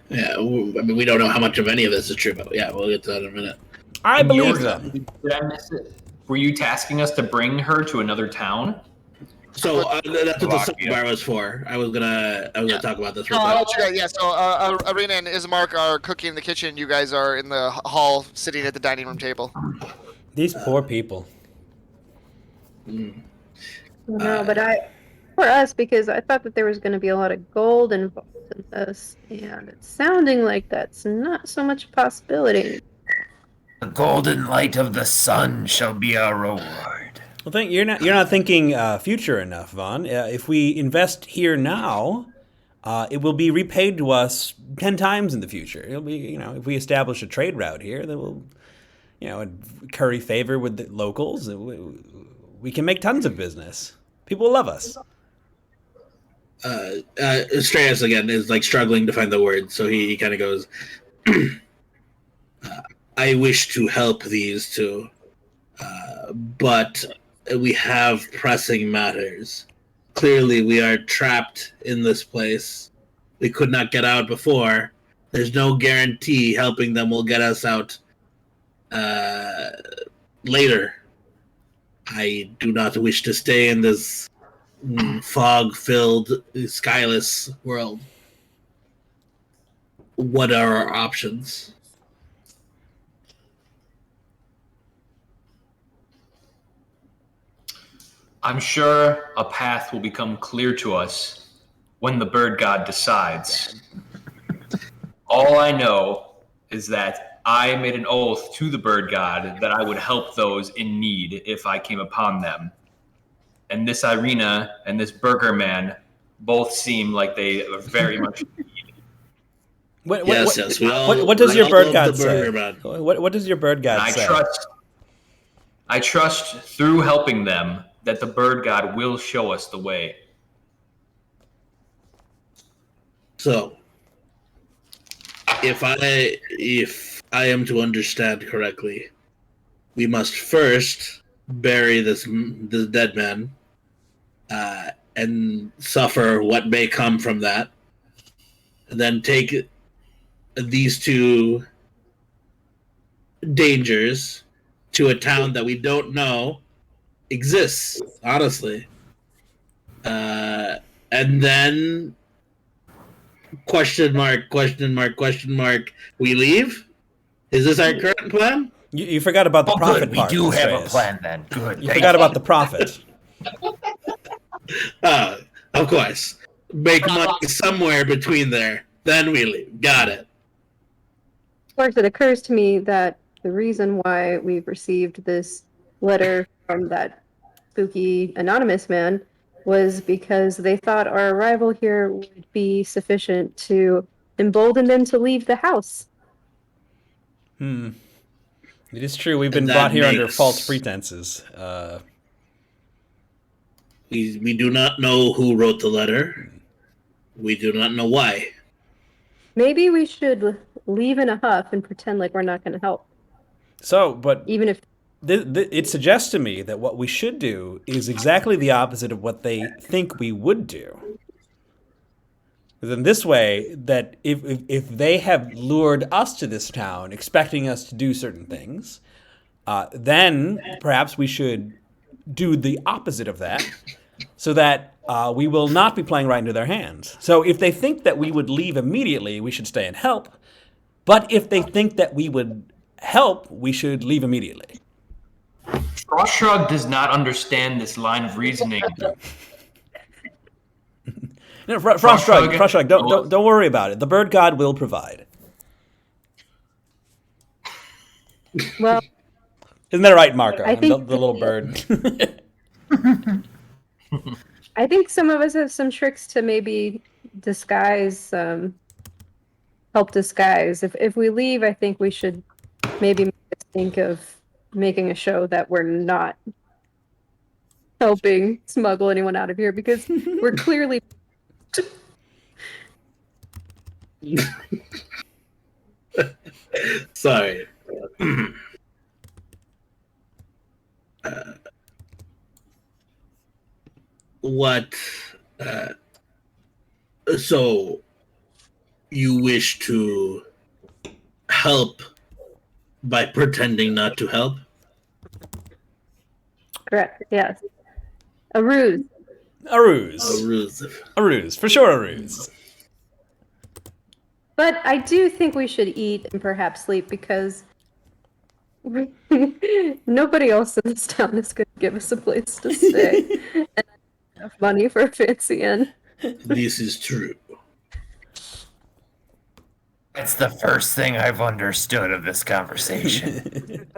Yeah, I mean, we don't know how much of any of this is true, but yeah, we'll get to that in a minute. I believe them. Did I miss it? Were you tasking us to bring her to another town? So that's what the sidebar was for. I was gonna talk about this. No, I'll let you guys. Yeah, so Arena and Ismark are cooking in the kitchen. You guys are in the hall, sitting at the dining room table. These poor people. No, but for us, because I thought that there was going to be a lot of gold involved in this, and it's sounding like that's not so much a possibility. The golden light of the sun shall be our reward. Well, you're not thinking future enough, Vaughn. If we invest here now, it will be repaid to us 10 times in the future. It'll be, if we establish a trade route here, that will, curry favor with the locals. We can make tons of business. People will love us. Strahd again is like struggling to find the words, so he kind of goes, I wish to help these two, but we have pressing matters. Clearly, we are trapped in this place. We could not get out before. There's no guarantee helping them will get us out later. I do not wish to stay in this fog-filled, skyless world. What are our options? I'm sure a path will become clear to us when the bird god decides. All I know is that I made an oath to the bird god that I would help those in need if I came upon them. And this Irina and this burger man both seem like they are very much in need. What does your bird god say? What does your bird god say? I trust through helping them that the bird god will show us the way. So, if I am to understand correctly, we must first bury this dead man, and suffer what may come from that. And then take these two dangers to a town that we don't know exists, honestly. And then question mark, we leave? Is this our current plan? You forgot about the profit good. part. We do have a Strahd. plan then. Good. You forgot about the profit. Of course. Make money somewhere between there. Then we leave. Got it. Of course, it occurs to me that the reason why we've received this letter from that spooky anonymous man was because they thought our arrival here would be sufficient to embolden them to leave the house. It is true. We've been brought here under false pretenses. We do not know who wrote the letter. We do not know why. Maybe we should leave in a huff and pretend like we're not going to help. So, but even if it suggests to me that what we should do is exactly the opposite of what they think we would do. Then this way, that if they have lured us to this town expecting us to do certain things, then perhaps we should do the opposite of that, so that we will not be playing right into their hands. So if they think that we would leave immediately, we should stay and help. But if they think that we would help, we should leave immediately. Strahd does not understand this line of reasoning. No, Frostshrug, don't worry about it. The bird god will provide. Well, isn't that right, Marco? I think the little bird. I think some of us have some tricks to maybe disguise, help disguise. If we leave, I think we should maybe think of making a show that we're not helping smuggle anyone out of here, because we're clearly Sorry. What? So, you wish to help by pretending not to help? correct. Yes, a ruse. A ruse. A ruse. A ruse. For sure, a ruse. But I do think we should eat and perhaps sleep, because nobody else in this town is going to give us a place to stay and enough money for a fancy inn. This is true. It's the first thing I've understood of this conversation.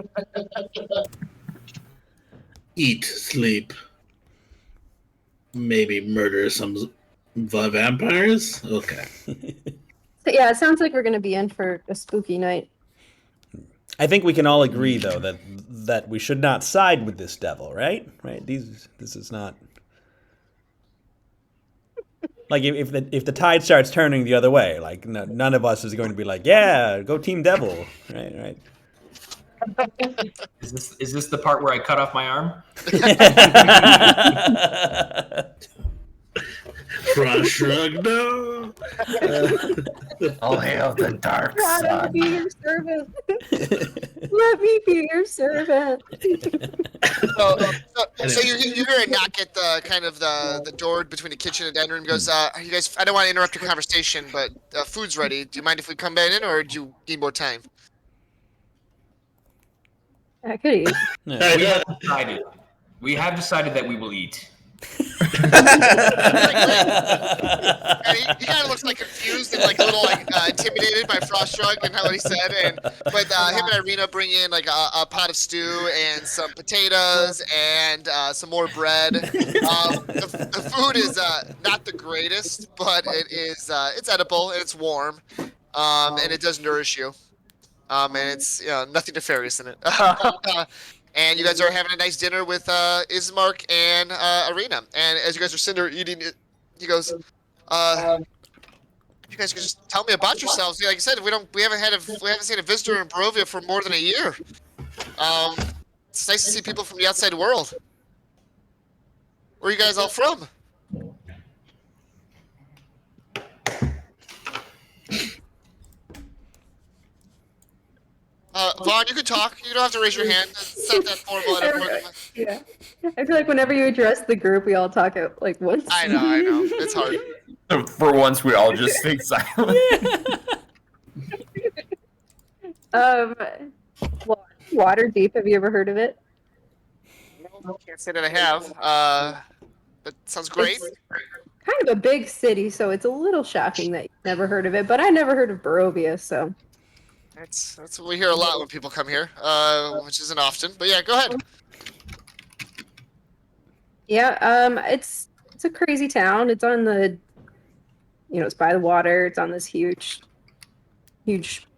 Eat, sleep, maybe murder some vampires? Okay. So yeah, it sounds like we're going to be in for a spooky night. I think we can all agree, though, that we should not side with this devil, right? Right? This is not. like if the tide starts turning the other way, like none of us is going to be like, yeah, go Team Devil, right? Is this the part where I cut off my arm? Frost shrug, no. All hail the dark God, I'll sun. be your servant. Let me be your servant. So you hear a knock at the kind of the door between the kitchen and dining room. Goes, you guys, I don't want to interrupt your conversation, but food's ready. Do you mind if we come back in, or do you need more time? I could eat. We have decided that we will eat. And he kind of looks like confused and like a little like intimidated by Frost Shrug and what he said. But him and Irina bring in like a pot of stew and some potatoes and some more bread. The food is not the greatest, but it's edible and it's warm, and it does nourish you. And it's nothing nefarious in it. And you guys are having a nice dinner with Ismark and Irina. And as you guys are sitting there eating it, he goes, "You guys can just tell me about yourselves. Like I said, we haven't seen a visitor in Barovia for more than a year. It's nice to see people from the outside world. Where are you guys all from?" Vaughn, you can talk. You don't have to raise your hand. It's not that formal. Yeah. I feel like whenever you address the group, we all talk at like once. I know. It's hard. For once, we all just stay silent. Waterdeep. Have you ever heard of it? No, can't say that I have. That sounds great. It's kind of a big city, so it's a little shocking that you've never heard of it. But I never heard of Barovia, so. That's what we hear a lot when people come here, which isn't often. But yeah, go ahead. Yeah, it's a crazy town. It's on the, it's by the water. It's on this huge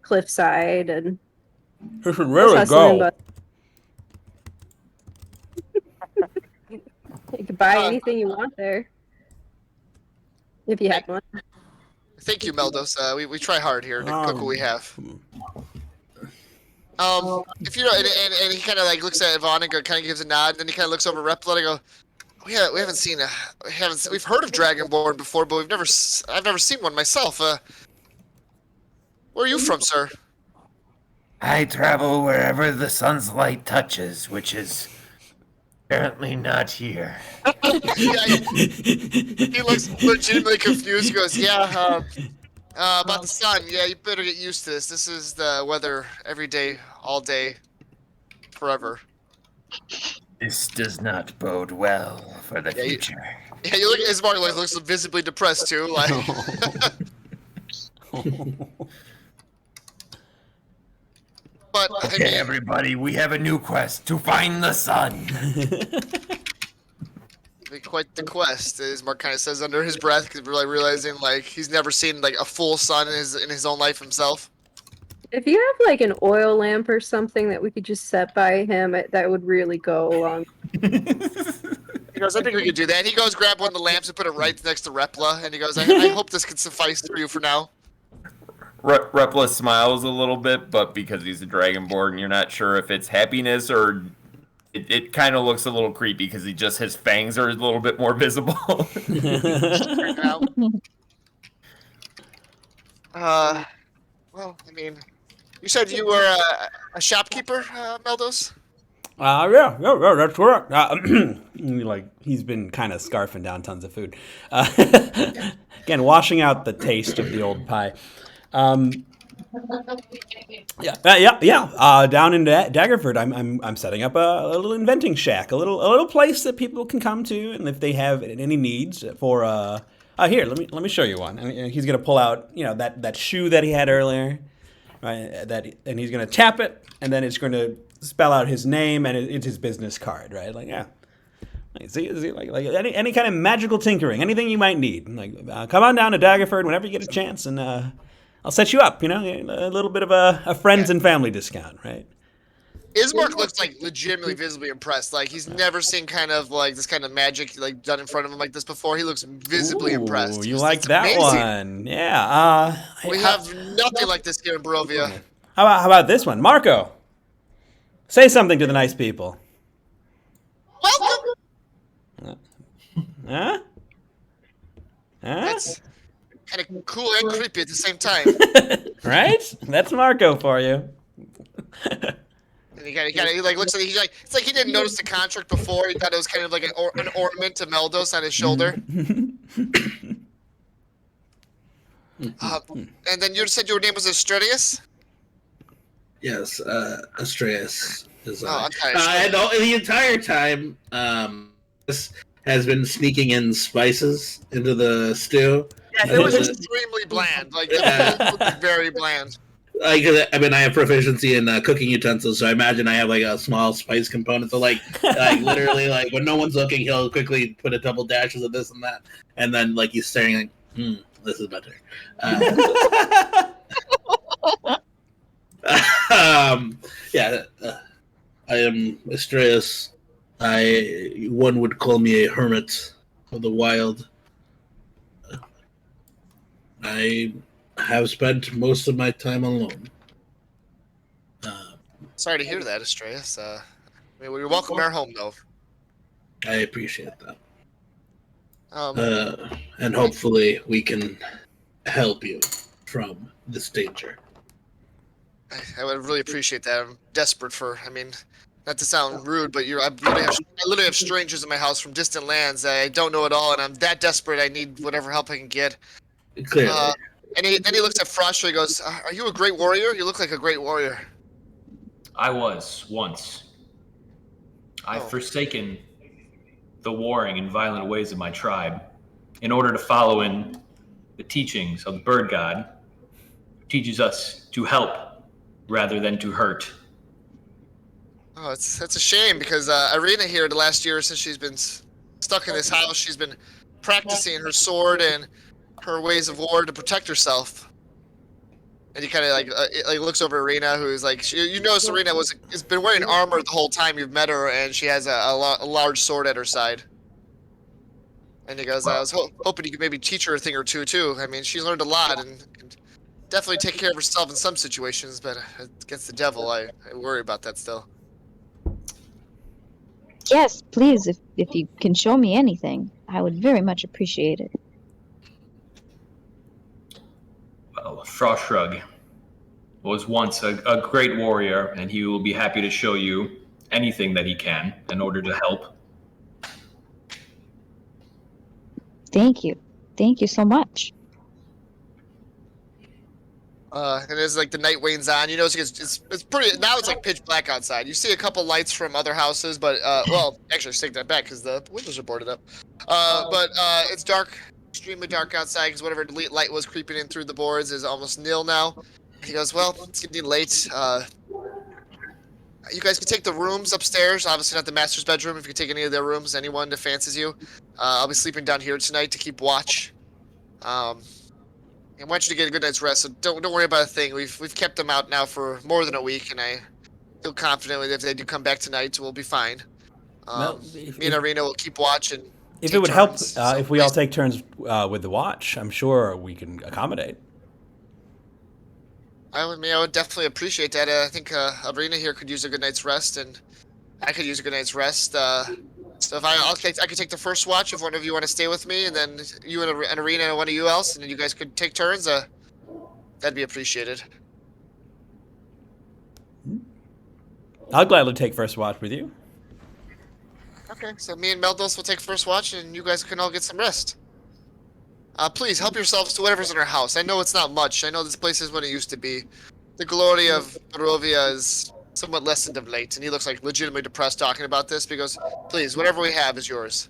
cliffside, and You should really go. You could buy anything you want there, if you had one. Thank you, Meldos. We try hard here to cook what we have. If you know, and he kind of like looks at Yvonne and kind of gives a nod, and then he kind of looks over Repla and go, "We haven't seen we've heard of Dragonborn before, but I've never seen one myself. Where are you from, sir?" I travel wherever the sun's light touches, which is apparently not here. He looks legitimately confused. He goes, "Yeah, about the sun. Yeah, you better get used to this. This is the weather every day, all day, forever." This does not bode well for the future. You look at Ismark, looks visibly depressed too. Like, but Okay, everybody, we have a new quest to find the sun. Quite the quest, Ismark kind of says under his breath, really realizing like he's never seen like a full sun in his own life himself. If you have like an oil lamp or something that we could just set by him, that would really go along. He goes, "I think we could do that." He goes, grab one of the lamps and put it right next to Repla, and he goes, I hope this can suffice for you for now." Repla smiles a little bit, but because he's a Dragonborn, you're not sure if it's happiness or it kind of looks a little creepy because his fangs are a little bit more visible. Well, I mean, you said you were a shopkeeper, Meldos? Yeah, that's correct. He's been kind of scarfing down tons of food. Again, washing out the taste of the old pie. Down in Daggerford, I'm setting up a little inventing shack, a little place that people can come to, and if they have any needs for here, let me show you one. And he's gonna pull out that shoe that he had earlier, right? And he's gonna tap it, and then it's going to spell out his name and it's his business card, right? See, any kind of magical tinkering, anything you might need. Come on down to Daggerford whenever you get a chance, and I'll set you up. A little bit of a friends and family discount, right? Ismark looks like legitimately visibly impressed. Like he's never seen kind of like this kind of magic like done in front of him like this before. He looks visibly impressed. You It's like that amazing. one? Yeah. We have nothing like this here in Barovia. How about this one, Marco? Say something to the nice people. Welcome. Huh? Huh? That's kind of cool and creepy at the same time. Right? That's Marco for you. And he like looks like he's like it's like he didn't notice the contract before. He thought it was kind of like an ornament to Meldos on his shoulder. And then you said your name was Astridius? Yes, Astreus is. Oh, okay. And the entire time, this has been sneaking in spices into the stew. Yeah, it was extremely bland. Like it was very bland. I mean, I have proficiency in cooking utensils, so I imagine I have like a small spice component. So like literally, like when no one's looking, he'll quickly put a couple dashes of this and that, and then like he's staring like, this is better. Yeah, I am Astreus. One would call me a hermit of the wild. I have spent most of my time alone. Sorry to hear that, Astraeus. I mean, you're welcome to our home, though. I appreciate that. And hopefully we can help you from this danger. I would really appreciate that. I'm desperate for. I mean, not to sound rude, but I literally have strangers in my house from distant lands. I don't know at all, and I'm that desperate. I need whatever help I can get. Clearly. And then he looks at Frostra. He goes, "Are you a great warrior? You look like a great warrior." I was once. I've forsaken the warring and violent ways of my tribe in order to follow in the teachings of the bird god, who teaches us to help rather than to hurt. Oh, that's a shame because Irina here the last year since she's been stuck in this house, she's been practicing her sword and her ways of war to protect herself. And he kind of like looks over Irina, who's like, you notice Irina has been wearing armor the whole time you've met her, and she has a large sword at her side. And he goes, I was hoping you could maybe teach her a thing or two too. I mean, she's learned a lot and can definitely take care of herself in some situations, but against the devil, I worry about that still. Yes, please, if you can show me anything, I would very much appreciate it. Well, Froshrug was once a great warrior, and he will be happy to show you anything that he can in order to help. Thank you. Thank you so much. And as like the night wanes on, you notice it's pretty. Now it's like pitch black outside. You see a couple lights from other houses, but well, actually, take that back because the windows are boarded up. But it's dark, extremely dark outside because whatever light was creeping in through the boards is almost nil now. He goes, well, it's getting late. You guys can take the rooms upstairs. Obviously not the master's bedroom. If you can take any of their rooms, anyone that fancies you. I'll be sleeping down here tonight to keep watch. I want you to get a good night's rest, so don't worry about a thing. We've kept them out now for more than a week, and I feel confident that if they do come back tonight, we'll be fine. Me and Irina will keep watch and if it would help if we all take turns with the watch, I'm sure we can accommodate. I would definitely appreciate that. I think Irina here could use a good night's rest, and I could use a good night's rest. So if I could take the first watch if one of you want to stay with me, and then you and Irina and one of you else, and then you guys could take turns. That'd be appreciated. I'll gladly take first watch with you. Okay, so me and Meldos will take first watch, and you guys can all get some rest. Please help yourselves to whatever's in our house. I know it's not much. I know this place is what it used to be. The glory of Barovia is somewhat lessened of late, and he looks like legitimately depressed talking about this because, please, whatever we have is yours.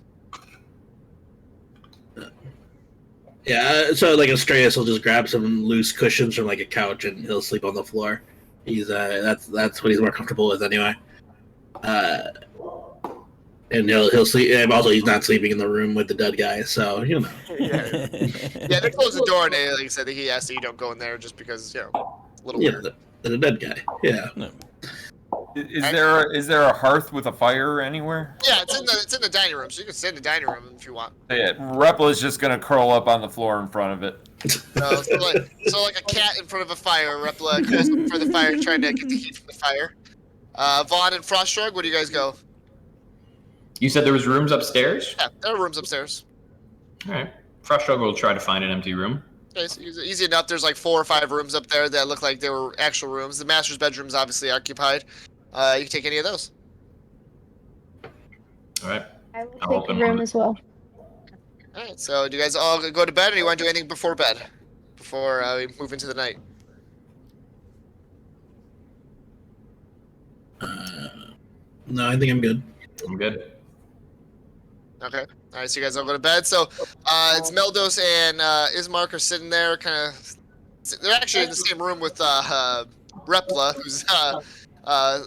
Yeah, so like Astreus will just grab some loose cushions from like a couch and he'll sleep on the floor. He's that's what he's more comfortable with anyway. And he'll sleep. And also, he's not sleeping in the room with the dead guy, so you know. Yeah, they close the door, and they, like I said, he asked that you don't go in there just because a little weird. The dead guy. Yeah. No. Is there a hearth with a fire anywhere? Yeah, it's in the dining room, so you can sit in the dining room if you want. Yeah, Repla's just gonna curl up on the floor in front of it. So like a cat in front of a fire, Repla curls up for the fire, trying to get the heat from the fire. Vaughn and Frostdrug, where do you guys go? You said there was rooms upstairs? Yeah, there are rooms upstairs. All right. Frostdrug will try to find an empty room. Okay, so easy enough. There's like 4 or 5 rooms up there that look like they were actual rooms. The master's bedroom's obviously occupied. You can take any of those. All right. I will I'll take open a room one. as well. All right. So do you guys all go to bed, or do you want to do anything before bed? Before we move into the night. No, I think I'm good. I'm good. Okay. All right. So you guys all go to bed. So it's Meldos and Ismark are sitting there, kind of. They're actually in the same room with Repla, who's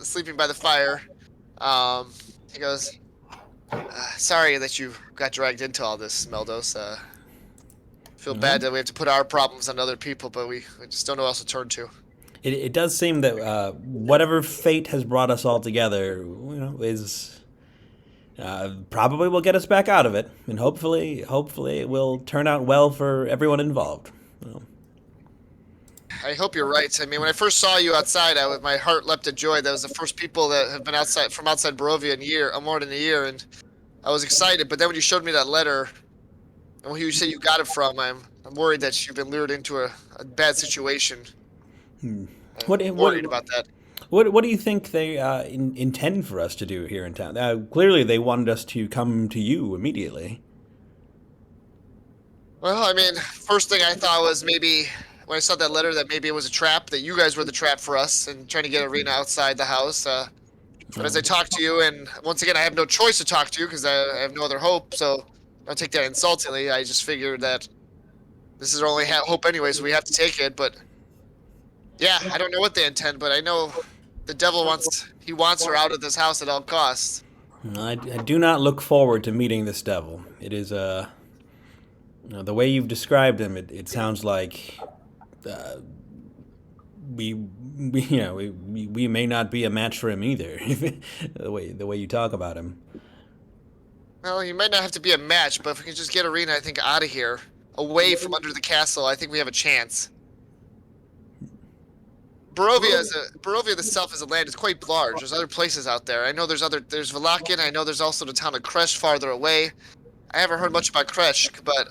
sleeping by the fire. He goes, "Sorry that you got dragged into all this, Meldos. Feel bad that we have to put our problems on other people, but we just don't know who else to turn to." It does seem that whatever fate has brought us all together, is probably will get us back out of it, and hopefully it will turn out well for everyone involved. Well, I hope you're right. I mean, when I first saw you outside, my heart leapt at joy. That was the first people that have been outside Barovia in a year, more than a year, and I was excited. But then when you showed me that letter, and who you say you got it from, I'm worried that you've been lured into a bad situation. I'm worried about that. What do you think they intend for us to do here in town? Clearly, they wanted us to come to you immediately. Well, I mean, first thing I thought was maybe when I saw that letter that maybe it was a trap, that you guys were the trap for us and trying to get Arena outside the house. But as I talked to you, and once again, I have no choice to talk to you because I have no other hope, so don't take that insultingly. I just figured that this is our only hope anyway, so we have to take it. But yeah, I don't know what they intend, but I know the devil wants her out of this house at all costs. I do not look forward to meeting this devil. It is the way you've described him. It sounds like we may not be a match for him either. the way you talk about him. Well, you might not have to be a match, but if we can just get Arena, I think, out of here, away from under the castle, I think we have a chance. Barovia itself as a land is quite large. There's other places out there. I know there's Valakin. I know there's also the town of Kresh farther away. I haven't heard much about Kresh, but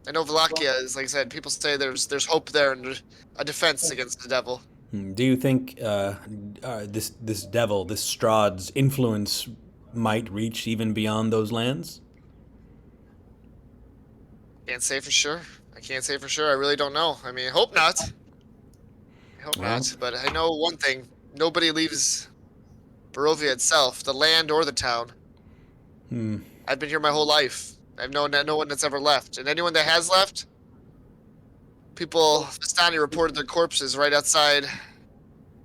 I know Valakia is, like I said, people say there's hope there and a defense against the devil. Do you think this devil, this Strahd's influence might reach even beyond those lands? Can't say for sure. I can't say for sure. I really don't know. I mean, I hope not. But I know one thing. Nobody leaves Barovia itself, the land or the town. I've been here my whole life. I've known no one that's ever left. And anyone that has left, Vistani reported their corpses right outside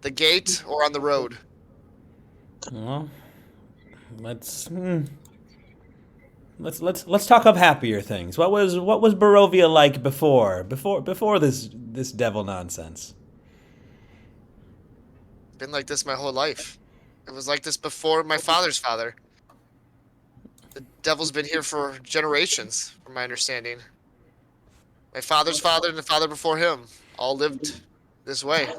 the gate or on the road. Well, let's talk of happier things. What was Barovia like before this devil nonsense? Been like this my whole life. It was like this before my father's father. The devil's been here for generations, from my understanding. My father's father and the father before him all lived this way.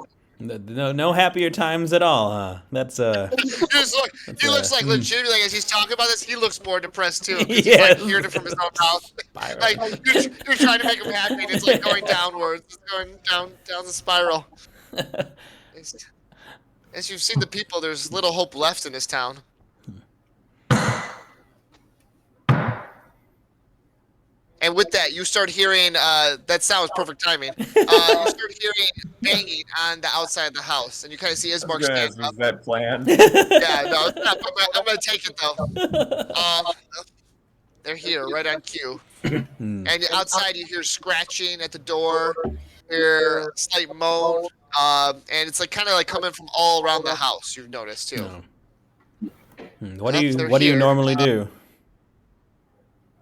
No happier times at all, huh? That's he looks like legitimately, as he's talking about this, he looks more depressed too. He's Yeah. like hearing it from his own mouth. Like you're trying to make him happy, and it's like going downwards, it's going down the spiral. As you've seen the people, there's little hope left in this town. And with that, you start hearing, that sound was perfect timing. You start hearing banging on the outside of the house. And you kind of see Ismark stand up. Is that planned? Yeah, no, it's not, I'm going to take it, though. They're here, right on cue. And outside, you hear scratching at the door. You hear a slight moan. And it's like kind of like coming from all around the house, you've noticed, too. What do you normally do?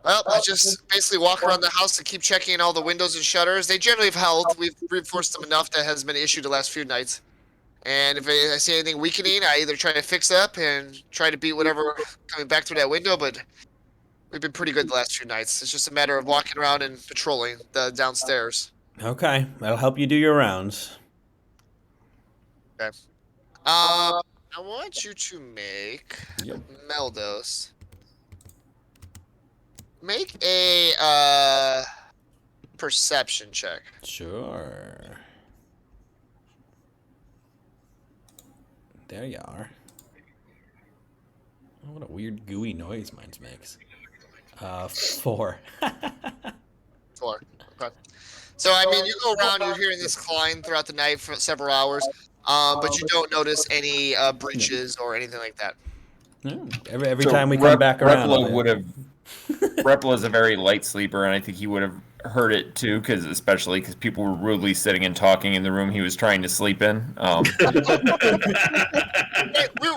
Well, I just basically walk around the house and keep checking all the windows and shutters. They generally have held. We've reinforced them enough that has been issued the last few nights. And if I see anything weakening, I either try to fix up and try to beat whatever coming back through that window. But we've been pretty good the last few nights. It's just a matter of walking around and patrolling the downstairs. Okay, that'll help you do your rounds. Okay. I want you to make Meldos. Make a perception check. Sure. There you are. Oh, what a weird gooey noise mine makes. 4. 4. Okay. So I mean, you go around, you're hearing this climb throughout the night for several hours, but you don't notice any breaches or anything like that. Every time we come back around, Repla's a very light sleeper, and I think he would have heard it too, because people were rudely sitting and talking in the room he was trying to sleep in.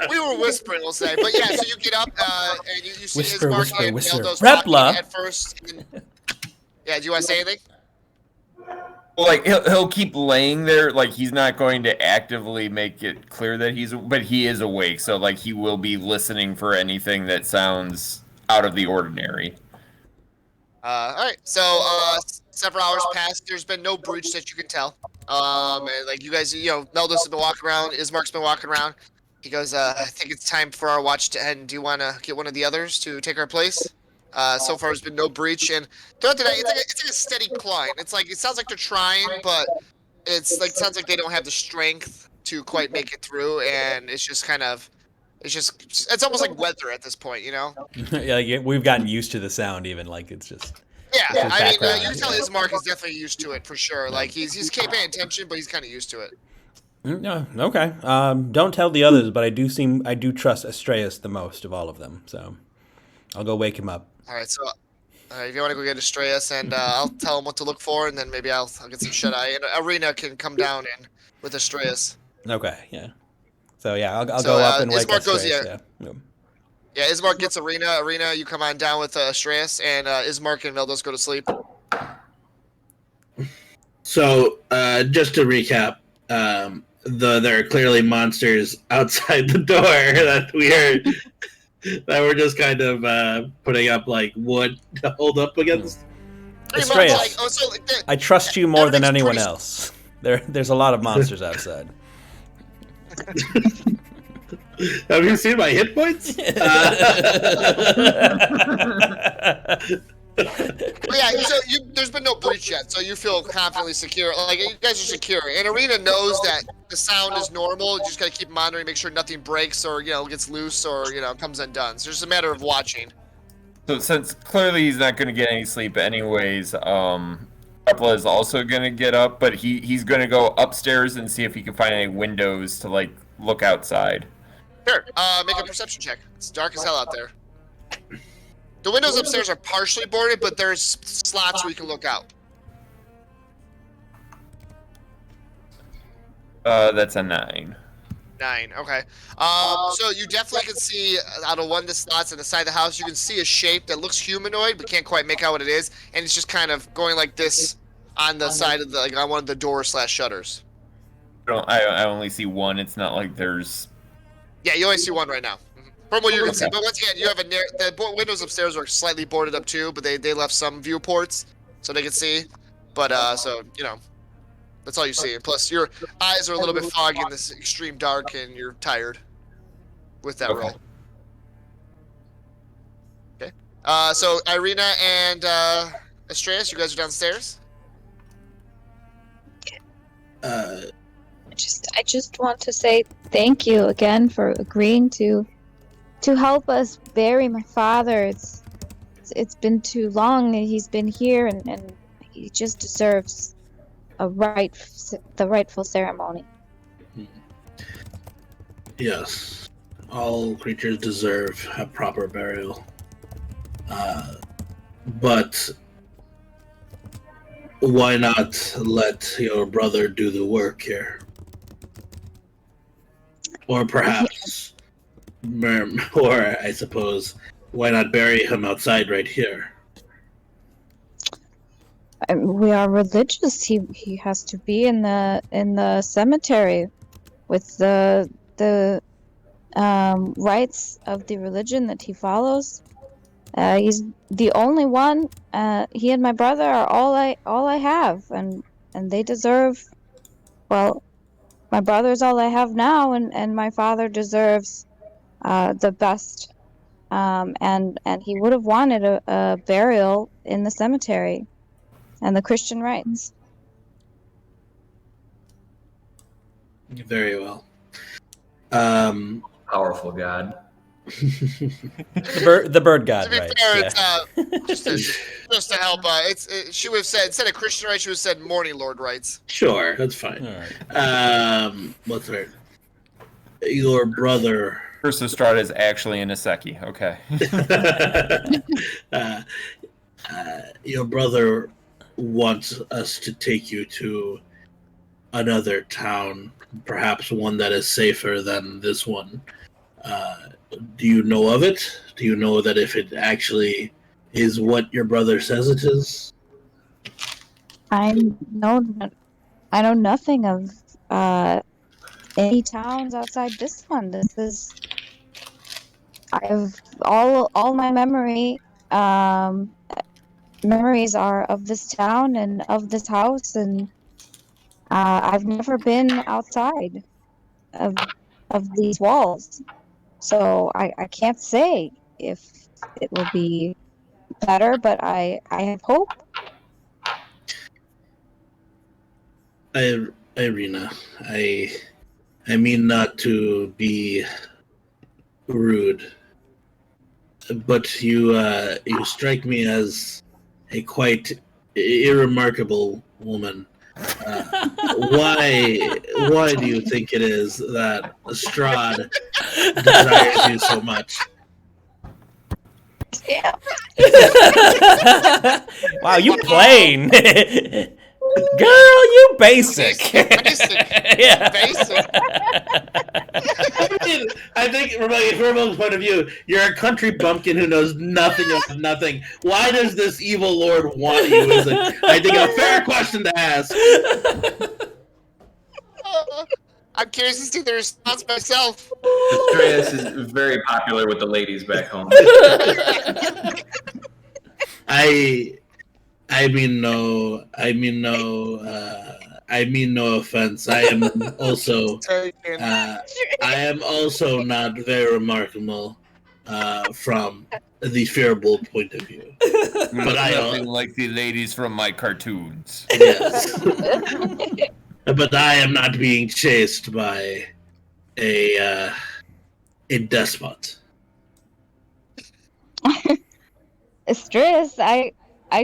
We were whispering, we'll say, but yeah. So you get up and you see whisper, Ismark whisper, and whisper. Meldo's Repla. talking at first. Yeah, do you want to say anything? Well, like he'll keep laying there, like he's not going to actively make it clear that but he is awake, so like he will be listening for anything that sounds out of the ordinary. All right. So several hours passed. There's been no breach that you can tell. And like you guys, Meldos has been walking around. Ismark's been walking around. He goes, I think it's time for our watch to end. Do you want to get one of the others to take our place? So far, there's been no breach, and throughout the night, it's like a steady climb. It sounds like they're trying, but it sounds like they don't have the strength to quite make it through, and it's almost like weather at this point, Yeah, we've gotten used to the sound, even like it's just. Yeah, just I mean, background. you can tell Ismark is definitely used to it for sure. Like he's paying attention, but he's kind of used to it. No, okay. Don't tell the others, but I do trust Astraeus the most of all of them, so I'll go wake him up. All right, so if you want to go get Astraeus, and I'll tell him what to look for, and then maybe I'll get some shut-eye, and Arena can come down in with Astraeus. Okay, yeah. So yeah, I'll go up and wake Ismark goes, Astraeus. Yeah, Ismark gets Arena. Arena, you come on down with Astraeus, and Ismark and Meldos go to sleep. So, just to recap, there are clearly monsters outside the door that we heard. That we're just kind of putting up like wood to hold up against. Astraeus, I trust you more than anyone else. There's a lot of monsters outside. Have you seen my hit points? Yeah, so there's been no breach yet, so you feel confidently secure. Like you guys are secure, and Arena knows that the sound is normal. You just gotta keep monitoring, make sure nothing breaks or gets loose or comes undone. So it's just a matter of watching. So since clearly he's not going to get any sleep anyways, Repla is also going to get up, but he's going to go upstairs and see if he can find any windows to like look outside. Sure. Make a perception check. It's dark as hell out there. The windows upstairs are partially boarded, but there's slots where you can look out. That's a 9. 9, okay. So you definitely can see out of one of the slots on the side of the house, you can see a shape that looks humanoid, but can't quite make out what it is, and it's just kind of going like this on the side of on one of the door/shutters. I only see one. It's not like there's. Yeah, you only see one right now. From what you can see, but once again, you have the windows upstairs are slightly boarded up too, but they left some viewports so they can see. But so that's all you see. Plus, your eyes are a little bit foggy in this extreme dark, and you're tired with that roll. Okay. So Irina and Astraeus, you guys are downstairs. I just want to say thank you again for agreeing to help us bury my father. It's been too long. He's been here, and he just deserves the rightful ceremony. Yes, all creatures deserve a proper burial. But why not let your brother do the work here? Or perhaps, or I suppose, why not bury him outside right here? We are religious. He has to be in the cemetery with the rites of the religion that he follows. He's the only one. He and my brother are all I have, and they deserve. Well, my brother's all I have now, and my father deserves the best. And he would have wanted a burial in the cemetery and the Christian rites. Very well. Powerful God. The bird god, To be right? fair, Yeah. it's just to help. She would have said, instead of Christian rights, she would have said Morning Lord rights. Sure, that's fine. All right. What's her? Your brother. Curse of Strahd is actually in Iseki. Okay. Your brother wants us to take you to another town, perhaps one that is safer than this one. Do you know of it? Do you know that if it actually is what your brother says it is? I know nothing of any towns outside this one. This is I have all my memories are of this town and of this house, and I've never been outside of these walls, so I can't say if it will be better, but I have hope. Irina, I mean not to be rude, but you strike me as a quite irremarkable woman. Why do you think it is that Strahd desires you so much? Yeah. Wow, you plain. Girl, you basic. Basic. Yeah. Basic. I think from everyone's point of view, you're a country bumpkin who knows nothing of nothing. Why does this evil lord want you? Is it, I think, a fair question to ask. I'm curious to see the response myself. Astreus is very popular with the ladies back home. I mean no offense. I am also not very remarkable from the fearable point of view. But Nothing like the ladies from my cartoons. Yes. But I am not being chased by a despot. Stress, I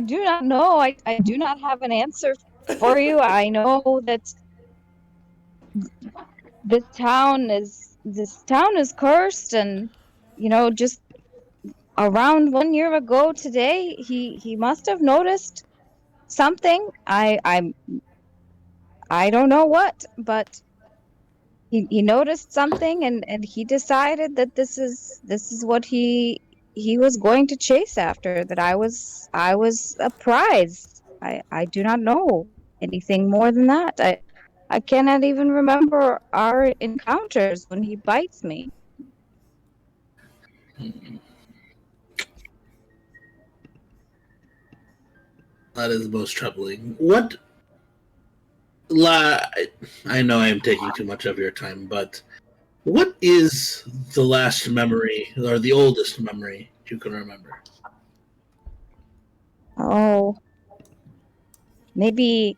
do not know. I do not have an answer for you. I know that this town is cursed, and just around 1 year ago today, he must have noticed something. I don't know what, but he noticed something, and he decided that this is what he was going to chase after. That I was a prize. I do not know anything more than that. I cannot even remember our encounters when he bites me. That is most troubling. I know I am taking too much of your time, but what is the last memory or the oldest memory you can remember? Oh, maybe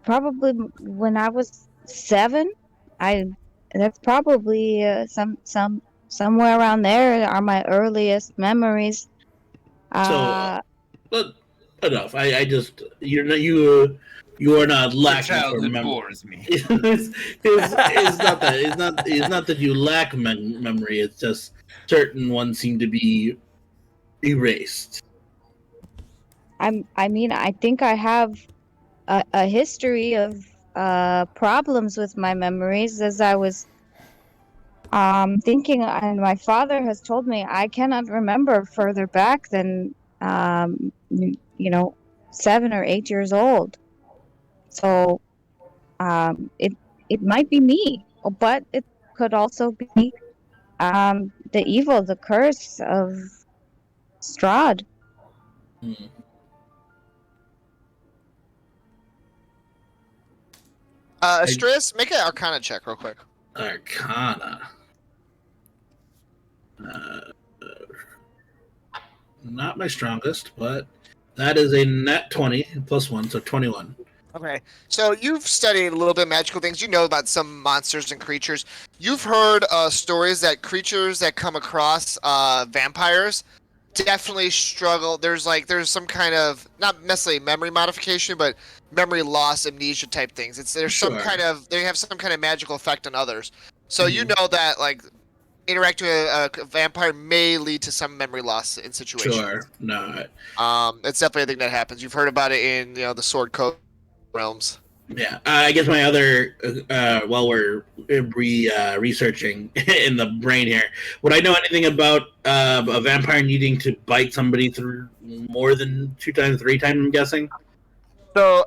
probably when I was 7. That's probably somewhere around there are my earliest memories. But enough. I just you are not Your lacking for childhood memory. bores me. It's not that you lack memory. It's just certain ones seem to be erased. I mean, I think I have a history of problems with my memories as I was thinking, and my father has told me I cannot remember further back than 7 or 8 years old. So it it might be me, but it could also be the evil, the curse of Strahd. Hmm. Astris, make an Arcana check real quick. Arcana. Not my strongest, but that is a net 20 plus 1, so 21. Okay, so you've studied a little bit of magical things. You know about some monsters and creatures. You've heard stories that creatures that come across vampires definitely struggle. There's some kind of, not necessarily memory modification, but memory loss, amnesia type things. There's some Sure. kind of, they have some kind of magical effect on others. So you Mhm. know that like interacting with a vampire may lead to some memory loss in situations. Sure. No. It's definitely a thing that happens. You've heard about it in the Sword Code realms. Yeah. I guess my other, while we're researching in the brain here, would I know anything about a vampire needing to bite somebody through more than 2 times, 3 times, I'm guessing? So,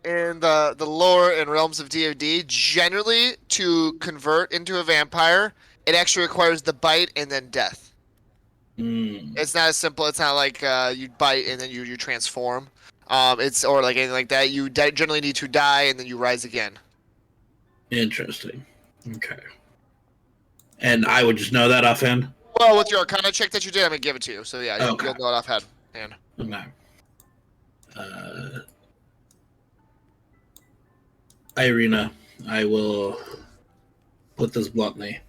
in the lore and realms of D&D, generally to convert into a vampire, it actually requires the bite and then death. Mm, It's not as simple. It's not like you bite and then you transform. It's or like anything like that. You generally need to die and then you rise again. interesting. Okay. And I would just know that offhand? Well, with your Arcana check that you did, I'm gonna give it to you. So yeah, Okay. you'll know it offhand. Okay. Irina, I will put this bluntly.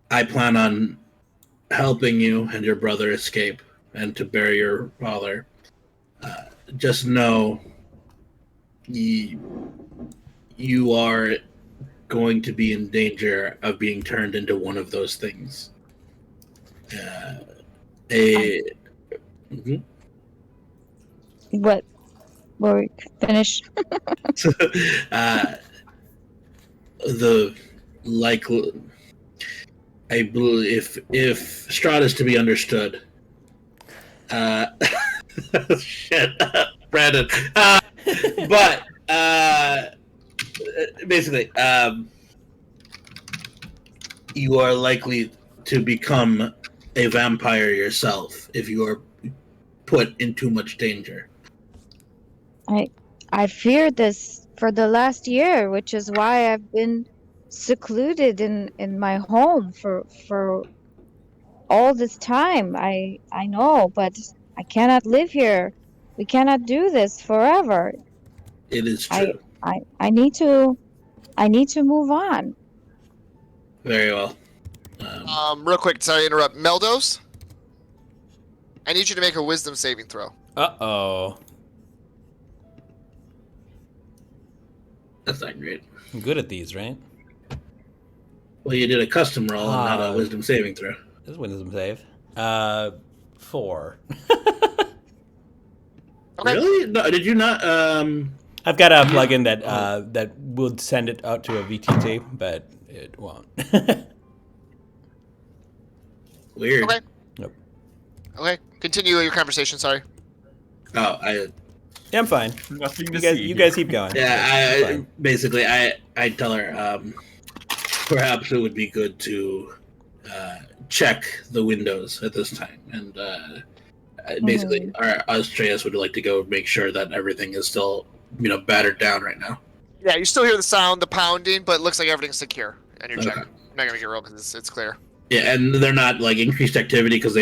I plan on helping you and your brother escape and to bury your father. Just know you are going to be in danger of being turned into one of those things. Mhm. What? Will we finish? The likely, I believe, if Strahd is to be understood, shit, Brandon. But basically, you are likely to become a vampire yourself if you are put in too much danger. I feared this for the last year, which is why I've been secluded in my home for all this time. I know, but I cannot live here. We cannot do this forever. It is I true. I need to move on. Very well. Real quick, sorry to interrupt. Meldos, I need you to make a wisdom saving throw. Uh-oh. That's not great. I'm good at these, right? Well, you did a custom roll and not a wisdom saving throw. This is wisdom save. 4. Okay. Really? No, did you not? I've got a plugin that that will send it out to a VTT, but it won't. Weird. Okay. Nope. Okay. Continue your conversation. Sorry. Oh, Yeah, I'm fine. Nothing to You see. guys keep going. yeah. Fine. Basically, I tell her perhaps it would be good to check the windows at this time, and basically, our Astreus would like to go make sure that everything is still battered down right now. Yeah, you still hear the sound, the pounding, but it looks like everything's secure. And you're Okay. checking. I'm not gonna make it real because it's clear. Yeah, and they're not like increased activity because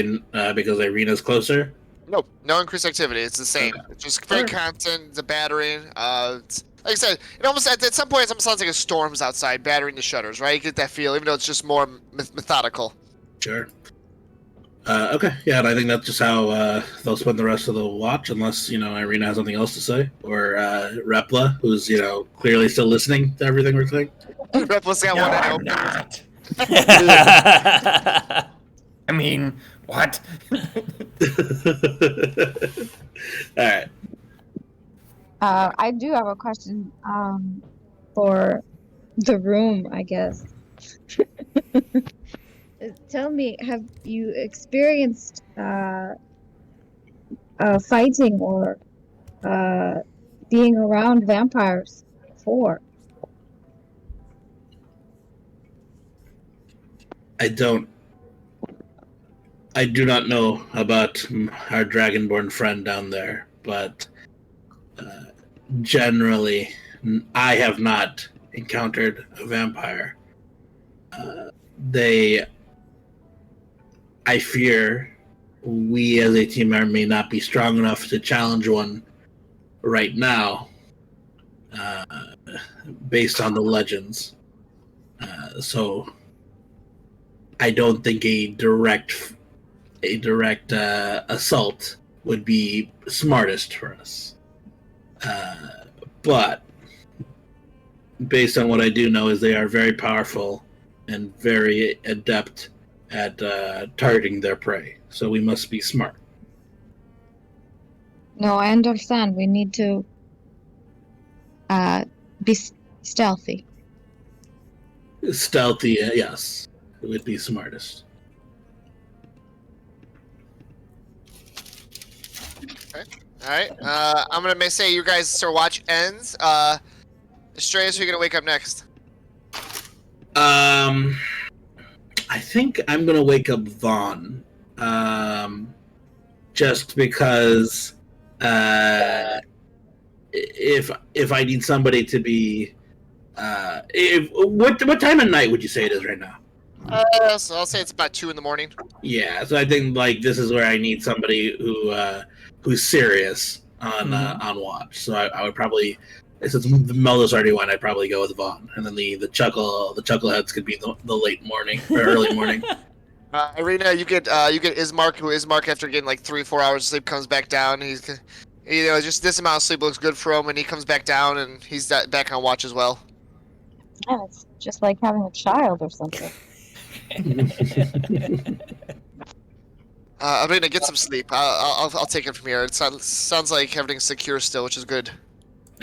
Irina's closer. Nope, no increased activity. It's the same. Okay. It's just very Alright. constant. The battering. It's, like I said, it almost at some point it almost sounds like a storm's outside, battering the shutters. Right? You get that feel, even though it's just more methodical. Sure. Okay, yeah, and I think that's just how they'll spend the rest of the watch, unless Irina has something else to say, or Repla, who's clearly still listening to everything we're saying. Replis got No, one eye I'm open. not. I mean, what? All right. I do have a question for the room, I guess. Tell me, have you experienced fighting or being around vampires? before. I do not know about our dragonborn friend down there, but generally, I have not encountered a vampire. I fear we as a team may not be strong enough to challenge one right now, based on the legends. So I don't think a direct assault would be smartest for us. But based on what I do know, is they are very powerful and very adept at targeting their prey. So we must be smart. No, I understand. We need to be stealthy. Stealthy, yes, it would be smartest. All right. I'm gonna say you guys start watch ends. Strahd, who are you gonna wake up next? I think I'm gonna wake up Vaughn. Just because if I need somebody to be what time of night would you say it is right now? So I'll say it's about 2 in. Yeah, so I think like this is where I need somebody who's serious on watch. So I would probably, since Melda's already went, I'd probably go with Vaughn, and then the chuckleheads could be the late morning or early morning. Irina, you get Ismark, who Ismark after getting like 3-4 hours of sleep comes back down. He's just this amount of sleep looks good for him, and he comes back down and he's back on watch as well. Yeah, it's just like having a child or something. I'm gonna get some sleep. I'll take it from here. It sounds like everything's secure still, which is good.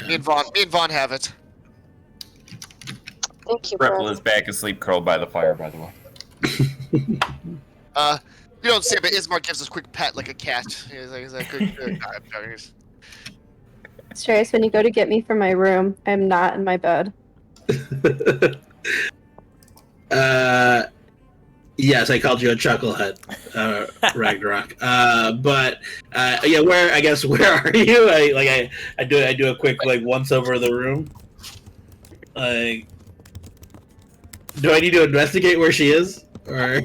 Me and Vaughn have it. Thank you, Ripple bro. is back asleep, curled by the fire, by the way. You don't see it, but Ismark gives us a quick pet like a cat. He's like good. Strahd, when you go to get me from my room, I'm not in my bed. Yes, I called you a chucklehead, Ragnarok. But yeah, where are you? I do a quick like once over of the room. Do I need to investigate where she is, or?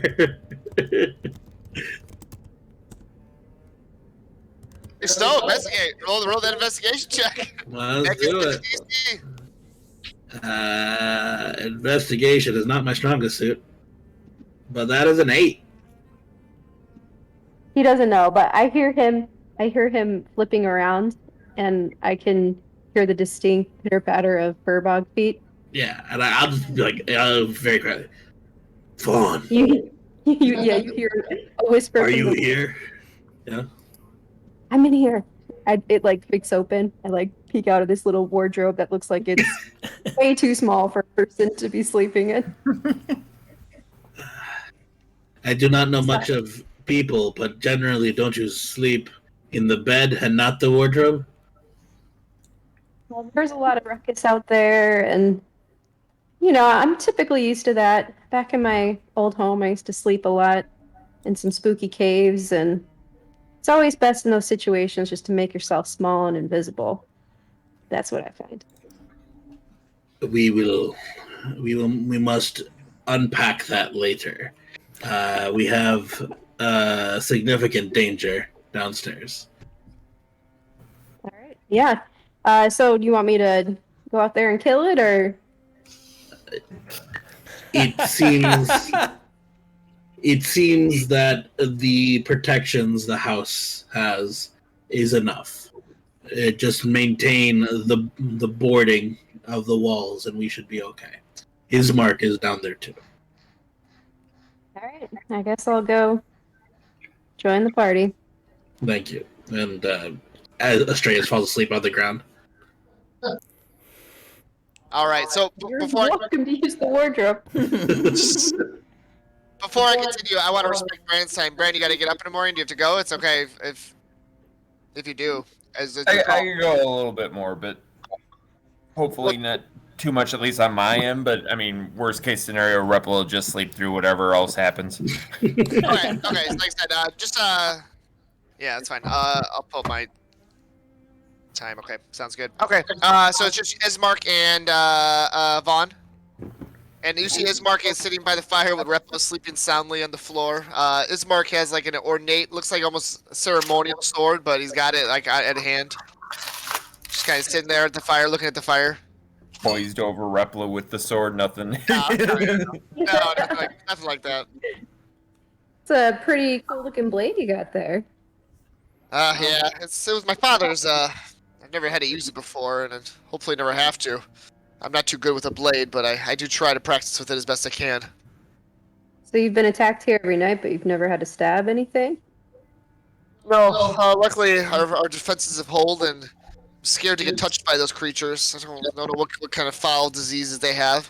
Still investigate. Roll that investigation check. Let's do it. Investigation is not my strongest suit, but that is an 8. He doesn't know, but I hear him flipping around, and I can hear the distinct pitter-patter of Furbog feet. Yeah, and I'll just be like, very quietly, Vaughn. You hear a whisper. Are from you the- here? Yeah. I'm in here. It like kicks open. I like peek out of this little wardrobe that looks like it's way too small for a person to be sleeping in. I do not know much of people, but generally, don't you sleep in the bed and not the wardrobe? Well, there's a lot of ruckus out there, and I'm typically used to that. Back in my old home, I used to sleep a lot in some spooky caves, and it's always best in those situations just to make yourself small and invisible. That's what I find. We must unpack that later. We have significant danger downstairs. All right. Yeah. So do you want me to go out there and kill it, or? It seems that the protections the house has is enough. Just maintain the boarding of the walls, and we should be okay. His mark is down there too. All right. I guess I'll go join the party. Thank you. And as Astraeus falls asleep on the ground. All right. So You're before welcome to use the wardrobe. Before I continue, I want to respect Brandon's time. Brandon, you got to get up in the morning. Do you have to go? It's okay if you do. As I can go a little bit more, but Hopefully not too much, at least on my end. But I mean, worst case scenario, Rep will just sleep through whatever else happens. Okay. So like I said, yeah, that's fine. I'll pull up my time. Okay, sounds good. Okay. So it's just Ismark and Vaughn. And you see Ismark is sitting by the fire with Repo sleeping soundly on the floor. Ismark has like an ornate, looks like almost ceremonial sword, but he's got it like at hand. Just kind of sitting there at the fire, looking at the fire. Poised over Repla with the sword, nothing. No, nothing like that. It's a pretty cool looking blade you got there. Yeah, it was my father's. I've never had to use it before, and hopefully never have to. I'm not too good with a blade, but I do try to practice with it as best I can. So you've been attacked here every night, but you've never had to stab anything? No, luckily our defenses have held, and I'm scared to get touched by those creatures. I don't know what kind of foul diseases they have.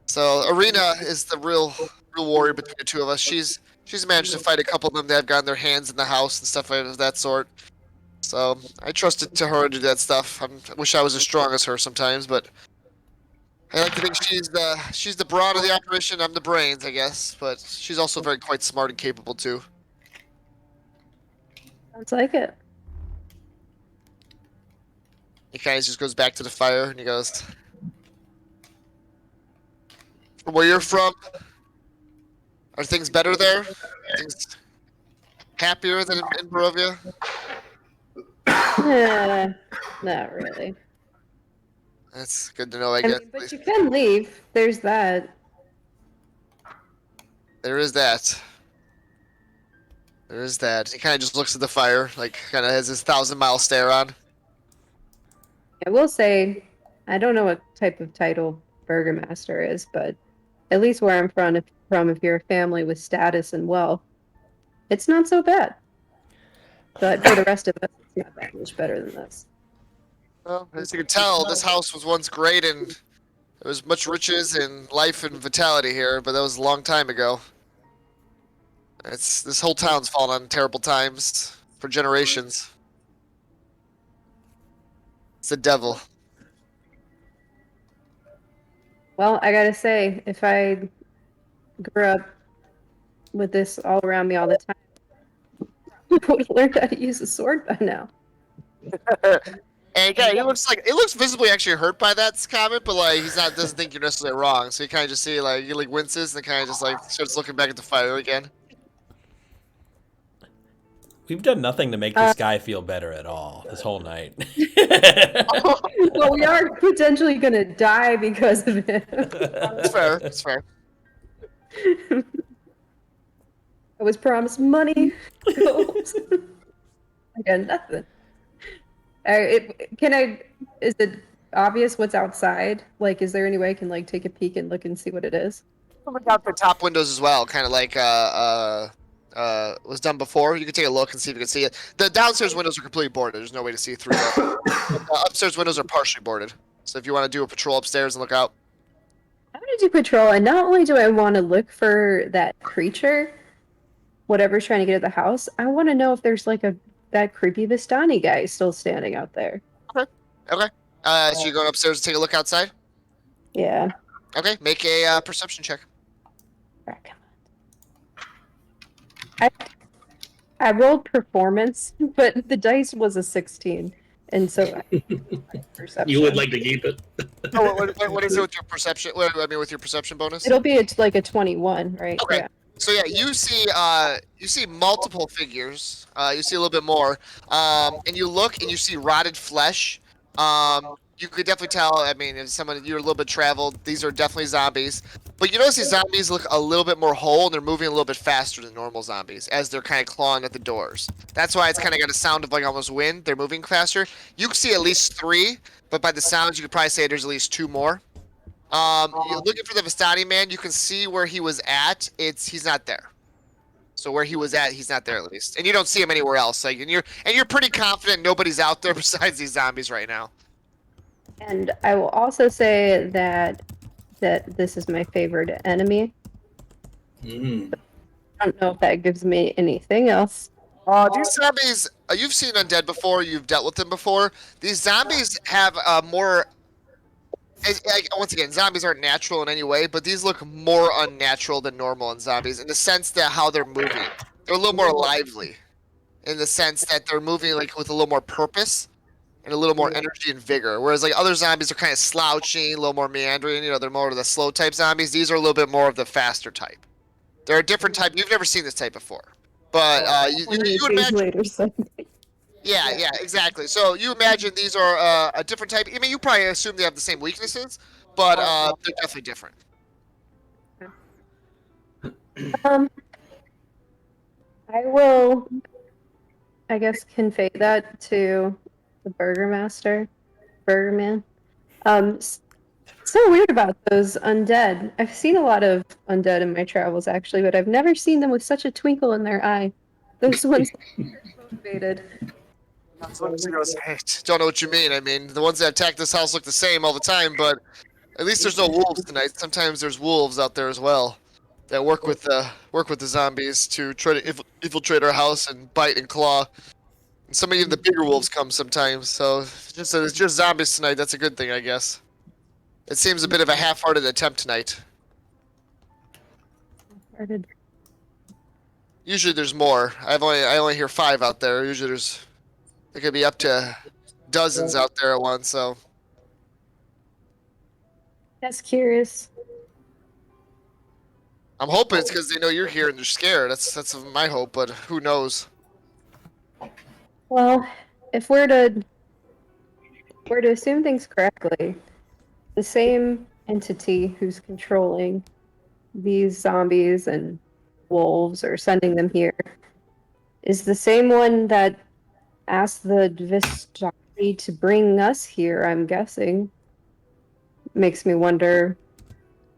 So Arena is the real warrior between the two of us. She's managed to fight a couple of them that have gotten their hands in the house and stuff of that sort. So I trusted to her to do that stuff. I wish I was as strong as her sometimes, but I like to think she's the brawn of the operation. I'm the brains, I guess. But she's also quite smart and capable too. Sounds like it. He kind of just goes back to the fire and he goes, "From where you're from, are things better there? Are things happier than in Barovia?" Not really. That's good to know, I I guess. mean, but you can leave. There's that. There is that. There is that. He kind of just looks at the fire, like kind of has his 1,000-mile stare on. I will say, I don't know what type of title Burgomaster is, but at least where I'm from, if you're a family with status and wealth, it's not so bad. But for the rest of us, it's not that much better than this. Well, as you can tell, this house was once great and there was much riches and life and vitality here, but that was a long time ago. This whole town's fallen on terrible times for generations. It's the devil. Well, I gotta say, if I grew up with this all around me all the time, I would have learned how to use a sword by now. And yeah, it looks visibly actually hurt by that comment, but like doesn't think you're necessarily wrong. So you kind of just see he winces and kind of just starts looking back at the fire again. We've done nothing to make this guy feel better at all this whole night. Well, we are potentially gonna die because of him. It's fair. It's fair. I was promised money. I got nothing. Is it obvious what's outside? Like, is there any way I can take a peek and look and see what it is? Look out the top windows as well, kind of like was done before. You can take a look and see if you can see it. The downstairs windows are completely boarded. There's no way to see through them. Upstairs windows are partially boarded. So if you want to do a patrol upstairs and look out. I'm gonna do patrol, and not only do I want to look for that creature, whatever's trying to get at the house, I want to know if there's that creepy Vistani guy still standing out there. Okay. So you're going upstairs to take a look outside? Yeah. Okay, make a perception check. Alright, come on. I rolled performance, but the dice was a 16, and so perception. You would like to keep it. Oh, what is it with your perception? With your perception bonus? It'll be like a 21, right? Okay. Yeah. So yeah, you see multiple figures. You see a little bit more, and you look and you see rotted flesh. You could definitely tell. I mean, if you're a little bit traveled, these are definitely zombies. But you notice these zombies look a little bit more whole, and they're moving a little bit faster than normal zombies as they're kind of clawing at the doors. That's why it's kind of got a sound of almost wind. They're moving faster. You can see at least 3, but by the sounds, you could probably say there's at least 2 more. You're looking for the Vistani man. You can see where he was at. He's not there. So where he was at, he's not there at least, and you don't see him anywhere else. And you're pretty confident nobody's out there besides these zombies right now. And I will also say that this is my favorite enemy. Mm. I don't know if that gives me anything else. These zombies, you've seen undead before. You've dealt with them before. These zombies have more Once again, zombies aren't natural in any way, but these look more unnatural than normal in zombies in the sense that how they're moving. They're a little more lively in the sense that they're moving like with a little more purpose and a little more energy and vigor. Whereas like other zombies are kind of slouching, a little more meandering. You know, they're more of the slow type zombies. These are a little bit more of the faster type. They're a different type. You've never seen this type before, but you would imagine. later, so. Yeah, exactly. So you imagine these are a different type. I mean, you probably assume they have the same weaknesses, but they're definitely different. I will, I guess, convey that to the Burger Man. So weird about those undead. I've seen a lot of undead in my travels, actually, but I've never seen them with such a twinkle in their eye. Those ones motivated. He goes, hey, don't know what you mean. I mean, the ones that attack this house look the same all the time, but at least there's no wolves tonight. Sometimes there's wolves out there as well that work with the zombies to try to infiltrate our house and bite and claw. And some of even the bigger wolves come sometimes. So it's just zombies tonight. That's a good thing, I guess. It seems a bit of a half-hearted attempt tonight. Usually there's more. I only hear 5 out there. Usually there could be up to dozens out there at once. So That's curious. I'm hoping it's because they know you're here and they're scared. That's my hope, but who knows? Well, if we're to assume things correctly, the same entity who's controlling these zombies and wolves or sending them here is the same one that asked the Vistani to bring us here, I'm guessing. Makes me wonder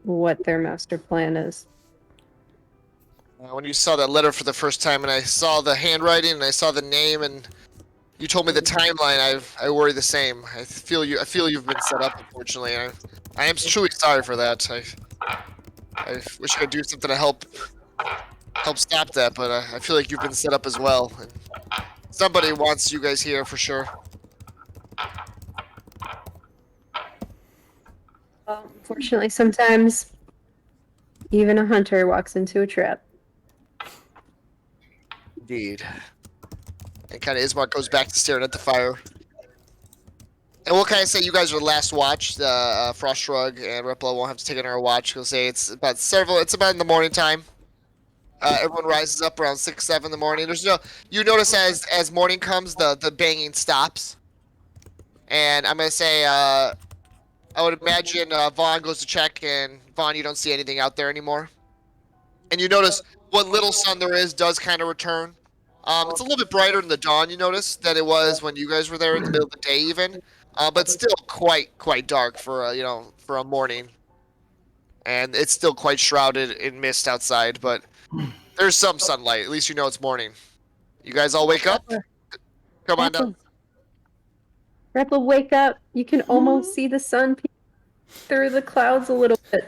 what their master plan is. When you saw that letter for the first time and I saw the handwriting and I saw the name and you told me the timeline, I worry the same. I feel you've been set up, unfortunately. I am truly sorry for that. I wish I could do something to help stop that, but I feel like you've been set up as well. And somebody wants you guys here for sure. Well, unfortunately, sometimes even a hunter walks into a trap. Indeed. And kind of Ismark goes back to staring at the fire. And we'll kind of say you guys are the last watch. Frost Shrug and Ripple won't have to take another watch. We'll say it's about in the morning time. Everyone rises up around 6, 7 in the morning. You notice as morning comes, the banging stops. And I'm gonna say, I would imagine Vaughn goes to check, and Vaughn, you don't see anything out there anymore. And you notice what little sun there is does kind of return. It's a little bit brighter in the dawn, you notice, than it was when you guys were there in the middle of the day even. But still quite dark for a morning. And it's still quite shrouded in mist outside, but there's some sunlight. At least you know it's morning. You guys all wake up? Come on down. Ripple, wake up. You can almost see the sun through the clouds a little bit.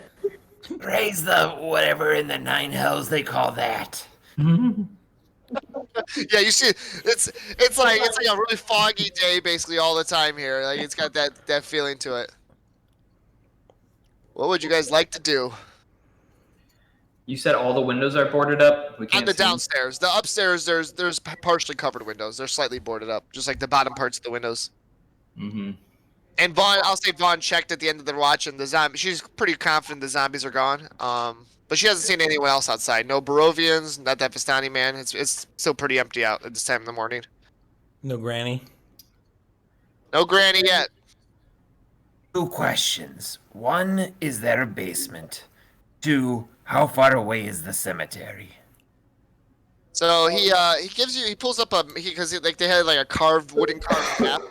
Raise the whatever in the 9 hells they call that. Yeah, you see, it's like a really foggy day basically all the time here. Like it's got that feeling to it. What would you guys like to do? You said all the windows are boarded up. We On can't the see. downstairs, the upstairs, there's partially covered windows. They're slightly boarded up, just like the bottom parts of the windows. Mm-hmm. And I'll say Vaughn checked at the end of the watch, and she's pretty confident the zombies are gone. But she hasn't seen anyone else outside. No Barovians, not that Vistani man. It's still pretty empty out at this time in the morning. No granny. No granny yet. 2 questions. 1, is there a basement? 2, how far away is the cemetery? So he pulls up because they had like a wooden carved map.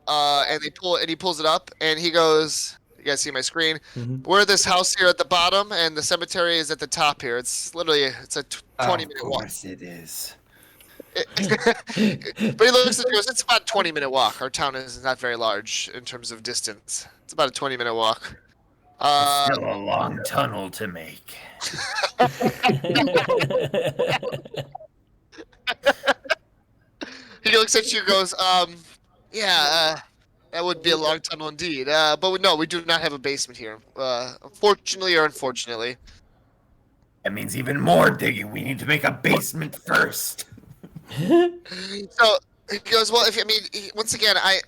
And he pulls it up and he goes, you guys see my screen? Mm-hmm. We're this house here at the bottom and the cemetery is at the top here. It's literally a 20-minute walk. Of course it is. But he looks and goes, it's about a 20-minute walk. Our town is not very large in terms of distance. It's about a 20-minute walk. Still a long tunnel to make. He looks at you and goes, That would be a long tunnel indeed. But no, we do not have a basement here. Unfortunately or unfortunately. That means even more digging. We need to make a basement first. So he goes, well, once again, I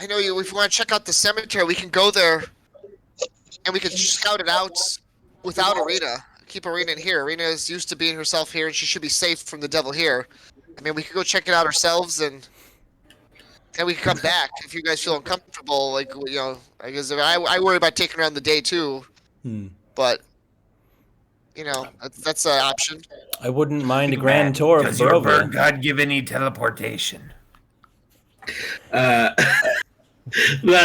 know you. If you want to check out the cemetery, we can go there, and we can scout it out without Arena. Keep Arena in here. Arena is used to being herself here, and she should be safe from the devil here. I mean, we could go check it out ourselves, and we can come back if you guys feel uncomfortable. Like, you know, I guess I worry about taking her on the day too, but you know, that's an option. I wouldn't mind a grand tour of Does your bird Barovia. god give any teleportation? But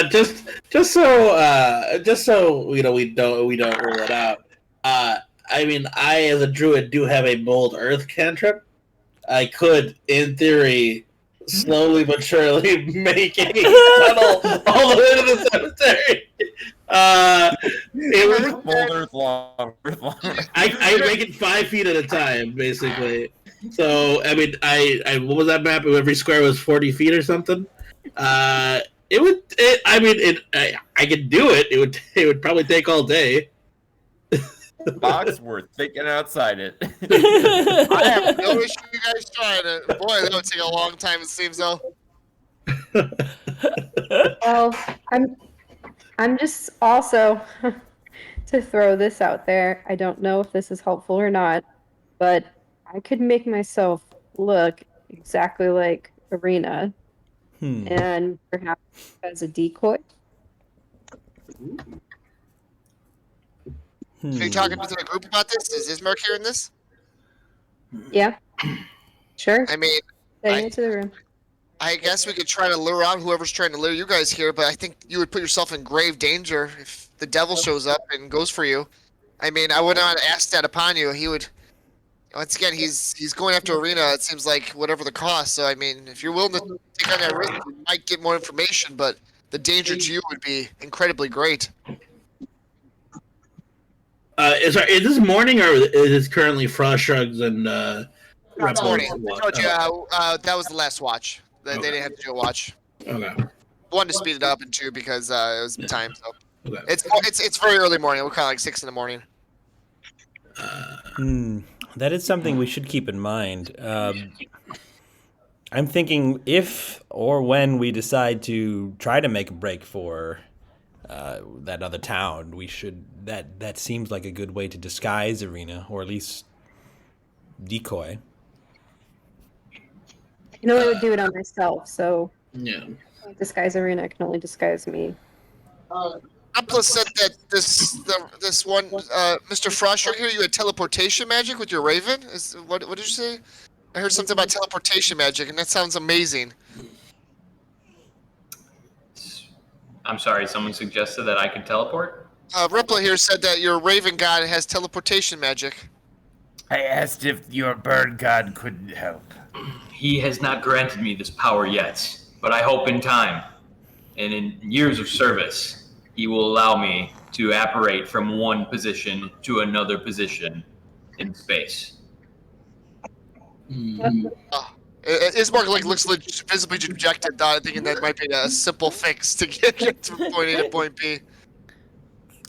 just so you know, we don't rule it out. I mean, I as a druid do have a mold earth cantrip. I could, in theory, slowly but surely make a tunnel all the way to the cemetery. It was, Mold Earth long. I make it 5 feet at a time, basically. So I mean, I what was that map? Every square was 40 feet or something. I could do it. It would probably take all day. Box worth thinking outside it. I have no issue you guys trying it. Boy, that would take a long time. It seems though. Well, I'm just also to throw this out there. I don't know if this is helpful or not, but I could make myself look exactly like Arena, and perhaps as a decoy. Are you talking to the group about this? Is Ismark hearing this? Yeah, sure. I mean, Stay into the room. I guess we could try to lure out whoever's trying to lure you guys here, but I think you would put yourself in grave danger if the devil shows up and goes for you. I mean, I would not ask that upon you. He would. Once again, he's going after Arena. It seems like whatever the cost. So I mean, if you're willing to take on that risk, you might get more information, but the danger to you would be incredibly great. Is this morning or is this currently Frost Shrugs and It's morning. I told you that was the last watch. They didn't have to do a watch. Okay. One to speed it up, and two because it was time. So Okay. it's very early morning. We're kind of like 6 in the morning. That is something we should keep in mind. I'm thinking if or when we decide to try to make a break for that other town, we should. That seems like a good way to disguise Arena, or at least decoy. I can only would do it on myself, so Yeah. disguise Arena can only disguise me. Appla said that this one Mr. Frost here, you had teleportation magic with your raven. What did you say? I heard something about teleportation magic, and that sounds amazing. I'm sorry, someone suggested that I could teleport? Ripla here said that your raven god has teleportation magic. I asked if your bird god could help. He has not granted me this power yet, but I hope in time, and in years of service, he will allow me to apparate from one position to another position in space. Ismark looks visibly dejected, thinking that might be a simple fix to get from point A to point B.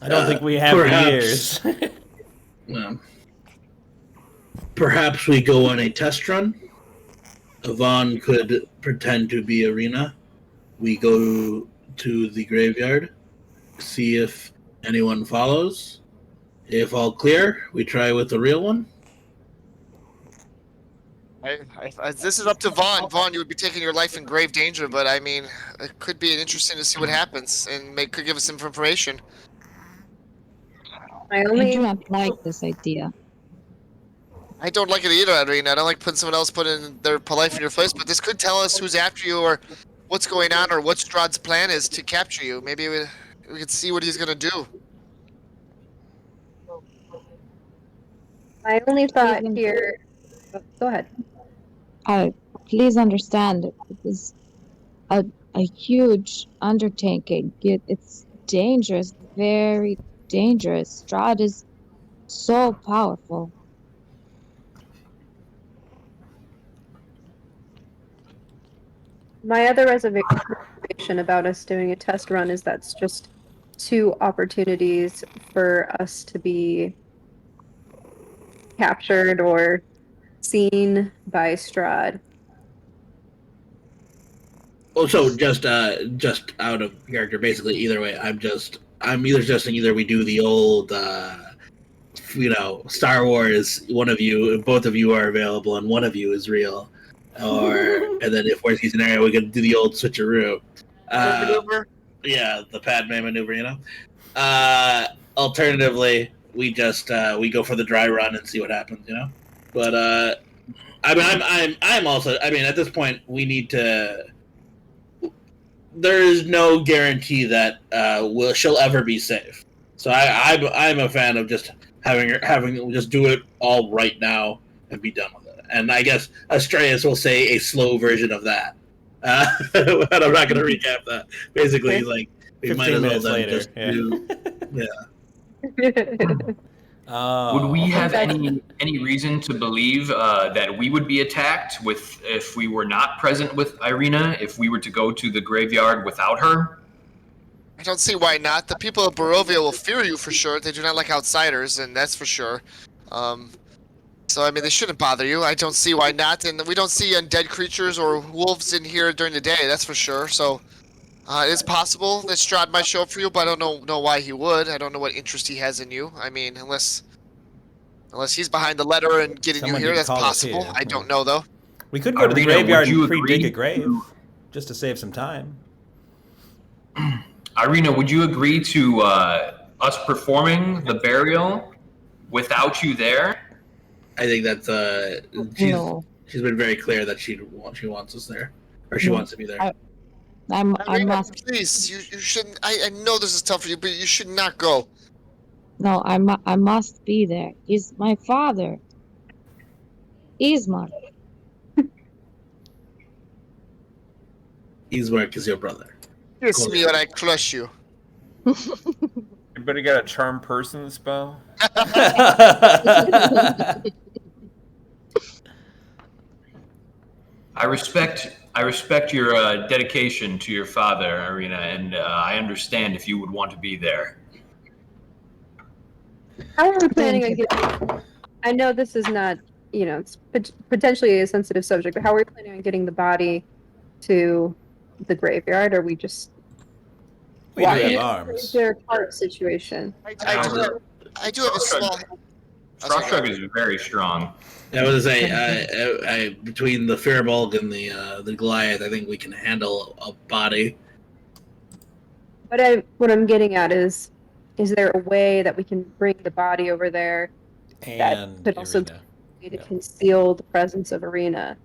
I don't think we have for years. Perhaps we go on a test run. Yvonne could pretend to be Arena. We go to the graveyard, see if anyone follows. If all clear, we try with the real one. This is up to Vaughn. Vaughn, you would be taking your life in grave danger, but I mean, it could be interesting to see what happens, and could give us some information. I do not like this idea. I don't like it either, Irene. I don't like putting someone else putting their life in your place, but this could tell us who's after you or what's going on or what Strahd's plan is to capture you. Maybe we could see what he's going to do. My only thought here... Oh, go ahead. Please understand, it is a huge undertaking. It's dangerous, very dangerous. Strahd is so powerful. My other information about us doing a test run is that's just 2 opportunities for us to be captured or seen by Strahd. Oh, so just out of character, basically. Either way, I'm either suggesting either we do the old, Star Wars. One of you, both of you are available, and one of you is real, and then if worst case scenario, we could do the old switcheroo. Maneuver? Yeah, the Padme maneuver. Alternatively, we just we go for the dry run and see what happens. But I mean, I'm also. I mean, at this point, we need to. There is no guarantee that she'll ever be safe. So I'm a fan of just having just do it all right now and be done with it. And I guess Astraeus will say a slow version of that. But I'm not going to recap that. Basically, he's like, we might 15 as well minutes then later. just do. Yeah. Oh. Would we have any reason to believe that we would be attacked if we were not present with Irina, if we were to go to the graveyard without her? I don't see why not. The people of Barovia will fear you for sure. They do not like outsiders, and that's for sure. So, I mean, they shouldn't bother you. I don't see why not. And we don't see undead creatures or wolves in here during the day, that's for sure. So, it's possible that Strahd might show up for you, but I don't know why he would. I don't know what interest he has in you. I mean, unless he's behind the letter and getting Someone you here, did that's call us possible. here. I don't know, though. We could go to the Irina, graveyard would you and pre-dig agree a grave, just to save some time. Irina, would you agree to us performing the burial without you there? I think that's she's been very clear that she wants us there, or she wants to be there. I Irina, must. please, you shouldn't. I know this is tough for you, but you should not go. No, I must be there. He's my father. Ismar. Ismark is your brother. Kiss me or I crush you. Anybody got a charm person spell? I respect your dedication to your father, Irina, and I understand if you would want to be there. How are we planning on getting? I know this is not, it's potentially a sensitive subject, but how are we planning on getting the body to the graveyard? Are we just We do have walking arms. their cart situation? I do have a small. Strahd is very strong. I was gonna say, between the Firbolg and the Goliath, I think we can handle a body. What I'm getting at is there a way that we can bring the body over there And that could also Irina. to conceal the presence of Irina?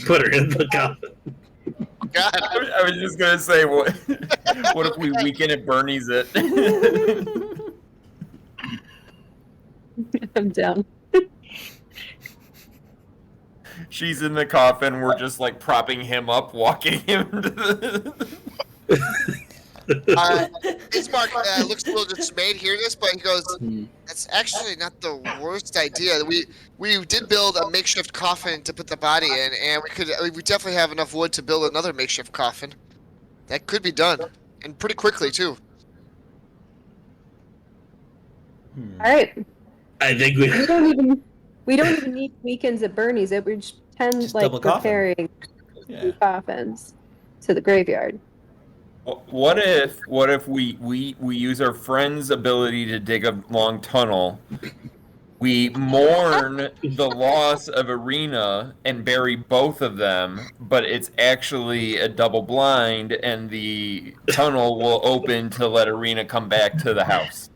Put her in the coffin. God, I was just gonna say, what if we weaken it, Bernie's it? I'm down. She's in the coffin. We're just like propping him up, walking him to the... Ismark looks a little dismayed hearing this, but he goes, "That's actually not the worst idea. We did build a makeshift coffin to put the body in, and we definitely have enough wood to build another makeshift coffin. That could be done, and pretty quickly too." All right. I think We don't even need weekends at Bernie's. We just pretend Just like double we're coffin. carrying two coffins to the graveyard. What if we use our friend's ability to dig a long tunnel? We mourn the loss of Irina and bury both of them, but it's actually a double blind, and the tunnel will open to let Irina come back to the house.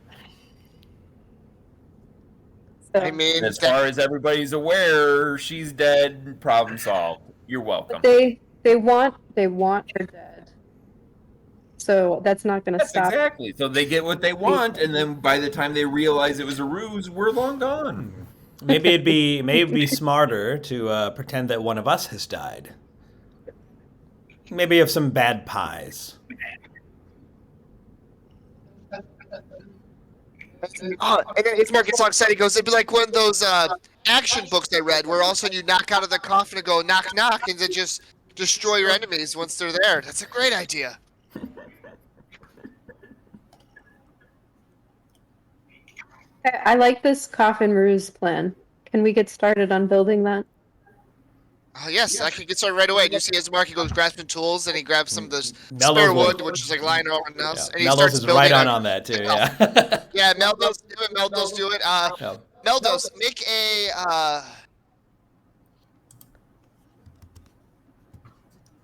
So, I mean, And as far as everybody's aware, she's dead. Problem solved. You're welcome. but they want her dead. So that's not going to Yes, stop. exactly. So they get what they want, and then by the time they realize it was a ruse, we're long gone. Maybe it'd be smarter to pretend that one of us has died. Maybe of some bad pies. Oh, and then Ismark gets all excited. He goes, "It'd be like one of those action books I read, where all of a sudden you knock out of the coffin and go knock knock, and then just destroy your enemies once they're there. That's a great idea. I like this coffin ruse plan. Can we get started on building that? Yes, I can get started right away. Do you see as Marky goes grasping tools and he grabs some of the Meldo's spare wood. wood, which is like lying around the house, and he Meldos starts is building right a- on that too. Yeah. Yeah, Meldos do it. Meldos do it. Yeah. Meldos, make a.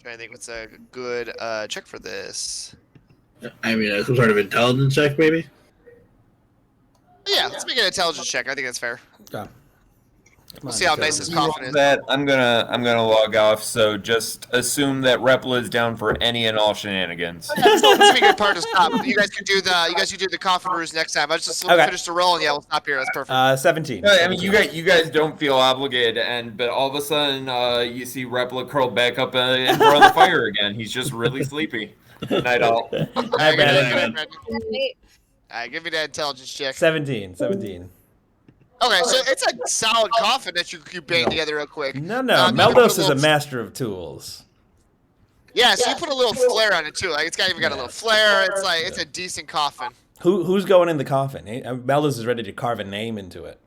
Trying to think what's a good check for this. I mean, some sort of intelligence check, maybe. Yeah, let's make an intelligence check. I think that's fair. Come We'll on, see how Nico. nice his coffin is. That I'm gonna log off. So just assume that Repla is down for any and all shenanigans. Let's make a good part to stop. You guys can do the coffin ruse next time. I just Okay. finish the roll and yeah, we'll stop here. That's perfect. 17. I mean, you guys don't feel obligated, but all of a sudden, you see Repla curled back up in front of the fire again. He's just really sleepy. Night all. Hi, Alright, Brandon. give me that intelligence check. 17. Okay, so it's a solid coffin that you bang together real quick. No. You can put Meldos is a little- master of tools. Yeah, so you put a little flair on it too. Like it's even got a little flair. It's a decent coffin. Who's going in the coffin? Meldos is ready to carve a name into it.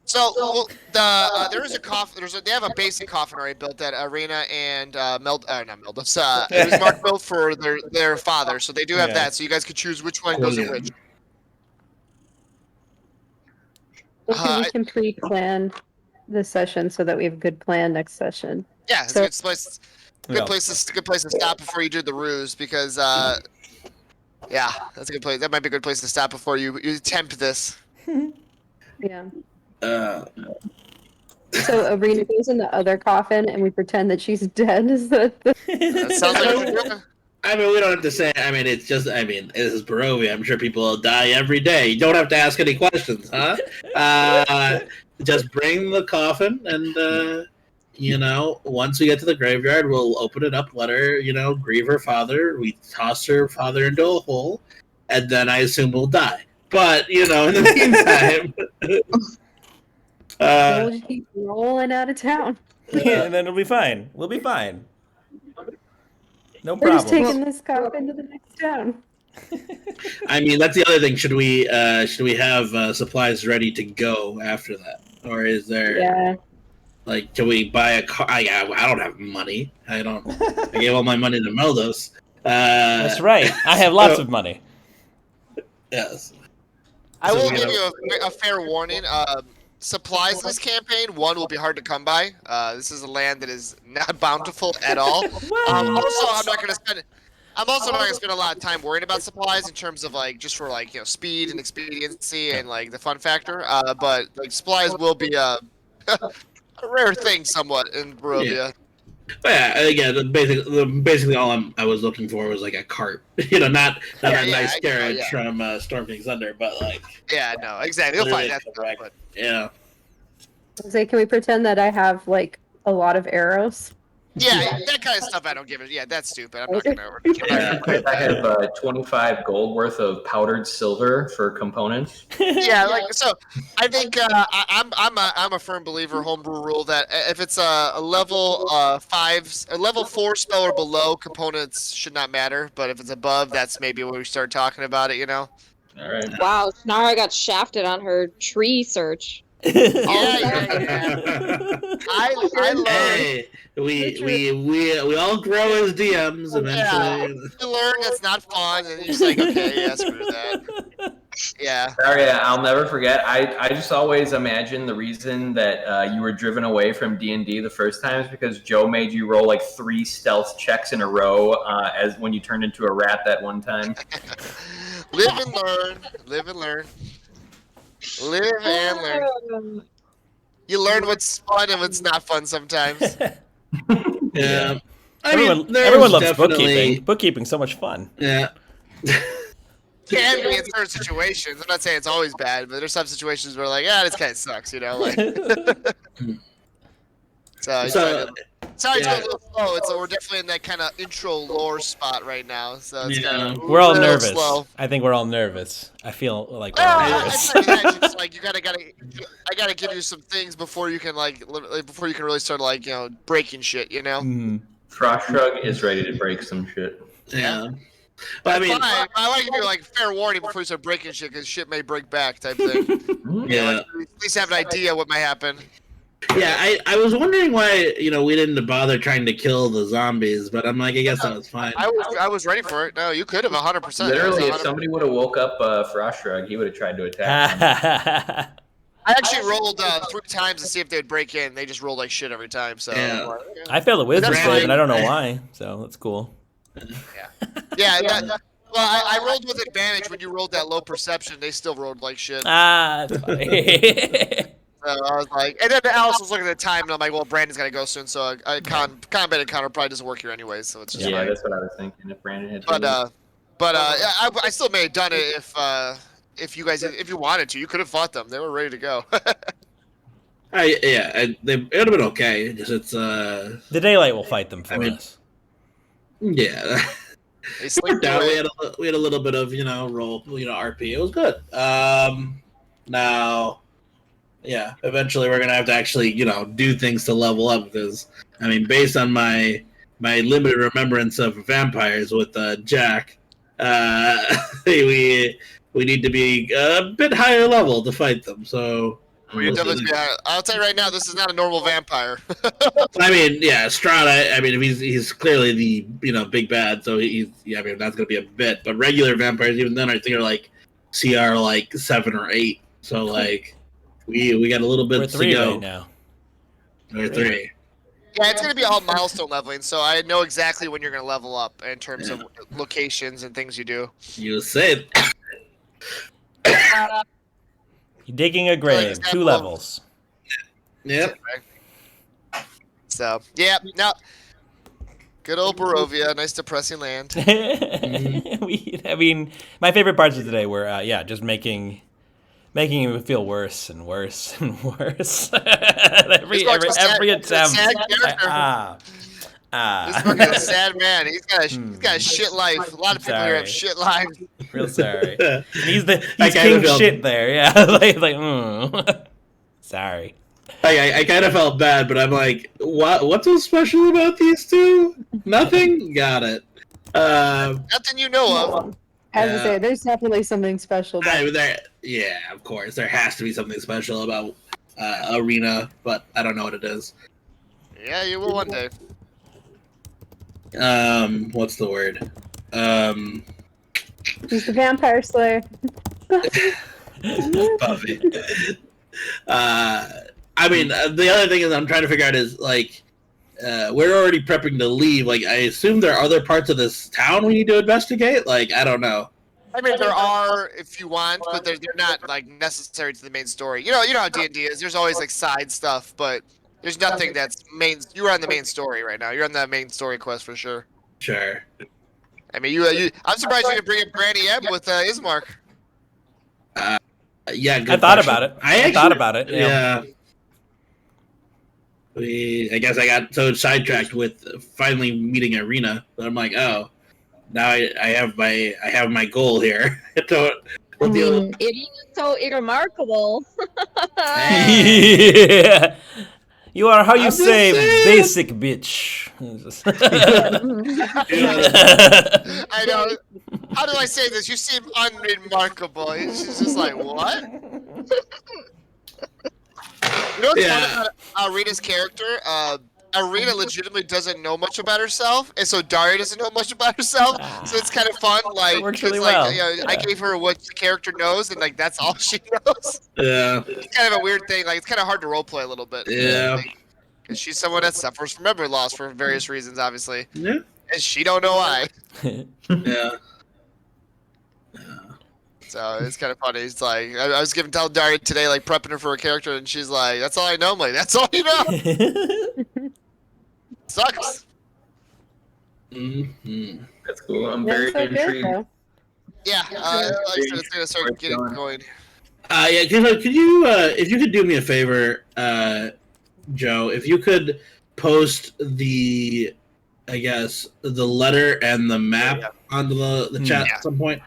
So there is a coffin. They have a basic coffin already built that Arena and not Meldos. It was Mark built for their father, so they do have Yeah. that. So you guys could choose which one goes in which. Maybe we can pre-plan this session so that we have a good plan next session. Yeah, it's So- a good place. Yeah. Good place to stop before you do the ruse because yeah, that's a good place. That might be a good place to stop before you attempt this. Yeah. Uh, So Arena goes in the other coffin and we pretend that she's dead. Is that the... That sounds like a good- I mean, we don't have to say. I mean, it's just. I mean, this is Barovia. I'm sure people will die every day. You don't have to ask any questions, huh? Just bring the coffin, and once we get to the graveyard, we'll open it up, let her, grieve her father. We toss her father into a hole, and then I assume we'll die. But in the meantime, We'll just keep rolling out of town. And then it'll be fine. We'll be fine. No We're just problem. taking this coffin to the next town. I mean, that's the other thing. Should we have supplies ready to go after that, or is there? Yeah. Like, can we buy a car? I don't have money. I gave all my money to Meldos. That's right. I have lots of money. Yes. I So will we give have- you a fair warning. Supplies in this campaign, one, will be hard to come by. This is a land that is not bountiful at all. Also, I'm not going to spend. I'm also not going to spend a lot of time worrying about supplies in terms of just for speed and expediency and the fun factor. But supplies will be a rare thing somewhat in Barovia. But yeah, again, basically all I was looking for was like a cart. Not a nice carriage from Storm King's Thunder, but Yeah, no, exactly. You'll find that literally stuff. But yeah. Say, can we pretend that I have a lot of arrows? yeah, that kind of stuff I don't give it. Yeah, that's stupid. I'm not going to. Yeah. I have 25 gold worth of powdered silver for components. Yeah, so I think I'm a firm believer homebrew rule that if it's a level 4 spell or below, components should not matter. But if it's above, that's maybe when we start talking about it. All right. Wow, Nara got shafted on her tree search. Yeah. I learned. Hey, we all grow as DMs eventually. You learn that's not fun, and you're just like, okay, yeah, screw that. Yeah. Sorry, I'll never forget. I just always imagine the reason that you were driven away from D&D the first time is because Joe made you roll 3 stealth checks in a row as when you turned into a rat that one time. Live and learn. Live and learn. Live and learn. You learn what's fun and what's not fun sometimes. Yeah. Everyone there's loves definitely- bookkeeping. Bookkeeping's so much fun. Yeah. Can be in certain situations. I'm not saying it's always bad, but there's some situations where this kind of sucks, So, Sorry, it's yeah. a little slow. We're definitely in that kind of intro lore spot right now, so it's kind of We're all real nervous. Slow. I think we're all nervous. I feel like we're all Well, nervous. it's just I gotta give you some things before you can before you can really start breaking shit, Mhm. Frost Shrug is ready to break some shit. Yeah. But I mean, Fine. I like to give you like fair warning before you start breaking shit, because shit may break back type thing. yeah. Like, at least have an idea what might happen. Yeah, I was wondering why we didn't bother trying to kill the zombies, but I'm like, I guess that was fine. I was ready for it. No, you could have 100%. Literally, if somebody would have woke up Frost Shrug, he would have tried to attack them. I actually rolled 3 times to see if they'd break in. They just rolled like shit every time. So Yeah. I failed the wisdom That's save, fine. and I don't know why. So that's cool. yeah. Well, I rolled with advantage when you rolled that low perception. They still rolled like shit. That's funny. So I was like, and then Alice was looking at the time, and I'm like, well, Brandon's got to go soon, so combat encounter probably doesn't work here anyways, so it's just Yeah, fine. that's what I was thinking. If Brandon had to But I still may have done it if you wanted to. You could have fought them. They were ready to go. It would have been okay. Just the daylight will fight them for us. Yeah. They slipped Down, away. we had a little bit of roll RP. It was good. Now, yeah, eventually we're gonna have to actually do things to level up, because I mean, based on my limited remembrance of vampires with Jack, we need to be a bit higher level to fight them. So I'll tell you right now, this is not a normal vampire. I mean, yeah, Strahd. I mean, he's clearly the big bad, so I mean, that's gonna be a bit. But regular vampires, even then, I think are like CR like 7 or 8. So like, we got a little bit We're to 3 go. right now. We're 3. Yeah, it's gonna be all milestone leveling, so I know exactly when you're gonna level up in terms of locations and things you do. You say You're digging a grave, 2 levels. Yep. So yeah, now good old Barovia, nice depressing land. I mean, my favorite parts of today were just making him feel worse and worse and worse. every attempt. This fucking a sad man. He's got a shit life. A lot of people here have shit lives. Real sorry. And he's I king kinda shit there. Yeah, sorry. I kind of felt bad, but I'm like, what's so special about these two? Nothing. Got it. Nothing you know of. As I say, there's definitely something special about yeah, of course. There has to be something special about Arena, but I don't know what it is. Yeah, you will one day. What's the word? He's the vampire slayer. Buffy. I mean, the other thing is I'm trying to figure out is like, we're already prepping to leave. Like, I assume there are other parts of this town we need to investigate. Like, I don't know. I mean, there are if you want, but they're not like necessary to the main story. You know how D&D is. There's always like side stuff, but there's nothing that's main. You're on the main story right now. You're on that main story quest for sure. Sure. I mean, I'm surprised you didn't bring up Granny M with Ismark. Yeah, good I thought question. about it. I thought about it. Yeah. I guess I got so sidetracked with finally meeting Arena that I'm like, oh, now I have my goal here. I mean, it is so irremarkable. Yeah. You are how you I'm just say saying. basic bitch. I know. How do I say this? You seem unremarkable. She's just like, what? You know what's fun about Arena's character? Arena legitimately doesn't know much about herself, and so Daria doesn't know much about herself. So it's kind of fun. Like, works 'cause, really like, well. I gave her what the character knows, and like that's all she knows. Yeah. It's kind of a weird thing. Like, it's kind of hard to roleplay a little bit. Yeah. Because she's someone that suffers from memory loss for various reasons, obviously, Yeah. and she don't know why. Yeah. So it's kind of funny. It's like I was telling Daria today, like prepping her for a character, and she's like, "That's all I know." I'm like, "That's all you know." Sucks. Mm-hmm. That's cool. I'm That's very so good, intrigued. though. Yeah, like I said, it's gonna start getting going. Yeah, could you, if you could do me a favor, Joe, if you could post the letter and the map onto the chat Yeah. at some point,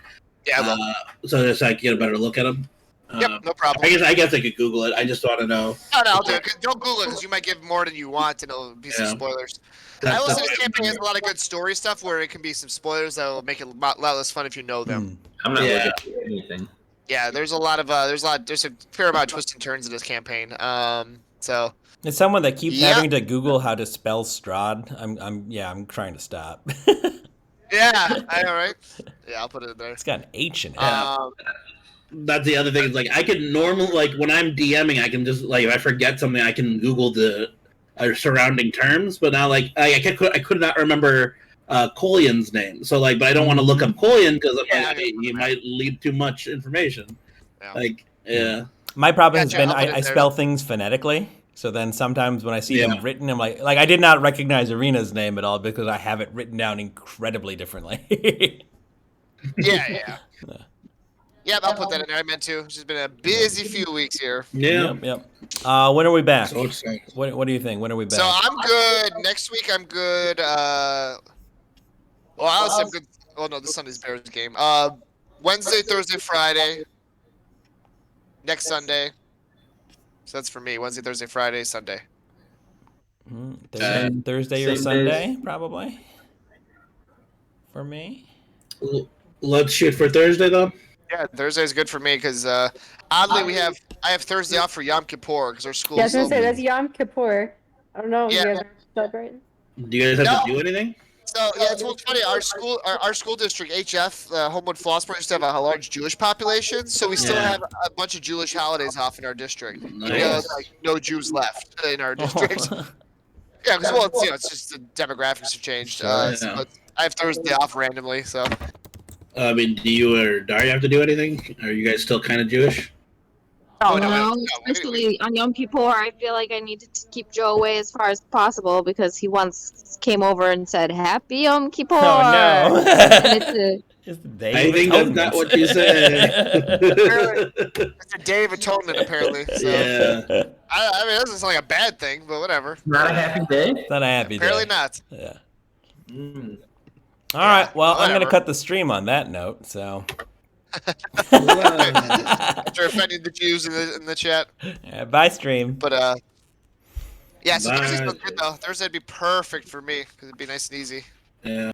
Yeah, well, so just I can get a better look at them. Yep, no problem. I guess I could Google it. I just want to know. No, I'll do it. Don't Google it because you might give more than you want, and it'll be some spoilers. I will say this campaign has a lot of good story stuff where it can be some spoilers that will make it a lot less fun if you know them. I'm not looking at anything. Yeah, there's a fair amount of twists and turns in this campaign. So. As someone that keeps having to Google how to spell Strahd, I'm trying to stop. Yeah, I know, right? Yeah, I'll put it in there. It's got an H in it. That's the other thing. Is like I can normally like when I'm DMing, I can just like if I forget something, I can Google the surrounding terms. But now like I could not remember Colion's name. So like, but I don't want to look up Colion because you might leave too much information. Yeah. Like my problem has been I spell things phonetically. So then sometimes when I see them written, I'm like I did not recognize Arena's name at all because I have it written down incredibly differently. Yeah, I'll put that in there. I meant to. It's just been a busy few weeks here. Yeah. Yep. When are we back? So exciting. What do you think? When are we back? So I'm good. Next week I'm good. Well, I was good. Oh no, this Sunday's Bears game. Wednesday, Thursday, Friday. Next Sunday. So that's for me. Wednesday, Thursday, Friday, Sunday. Thursday or Sunday, probably. For me. Let's shoot for Thursday though. Yeah, Thursday is good for me because oddly I have Thursday off for Yom Kippur because our school. Yeah, I was gonna say that's Yom Kippur. I don't know. Yeah. You guys are celebrating? Do you guys have to do anything? So yeah, it's funny. Our school district, HF, Homewood Flossmoor, used to have a large Jewish population, so we still have a bunch of Jewish holidays off in our district. Nice. Because like no Jews left in our district. Yeah, because it's just the demographics have changed. So I have Thursday off randomly, so. I mean, do you or Daria have to do anything? Are you guys still kind of Jewish? No, especially on Yom Kippur, I feel like I need to keep Joe away as far as possible because he once came over and said, "Happy Yom Kippur." Oh no! It's the day I think that's not what you said. It's a day of atonement, apparently. So. Yeah. I mean, it doesn't sound like a bad thing, but whatever. Not a happy day? It's not a happy Apparently day. not. Yeah. All right. Well, I'm going to cut the stream on that note. So. After offending the Jews in the chat. Bye, stream. But yeah, so Thursday's good though. Thursday'd be perfect for me because it'd be nice and easy. Yeah.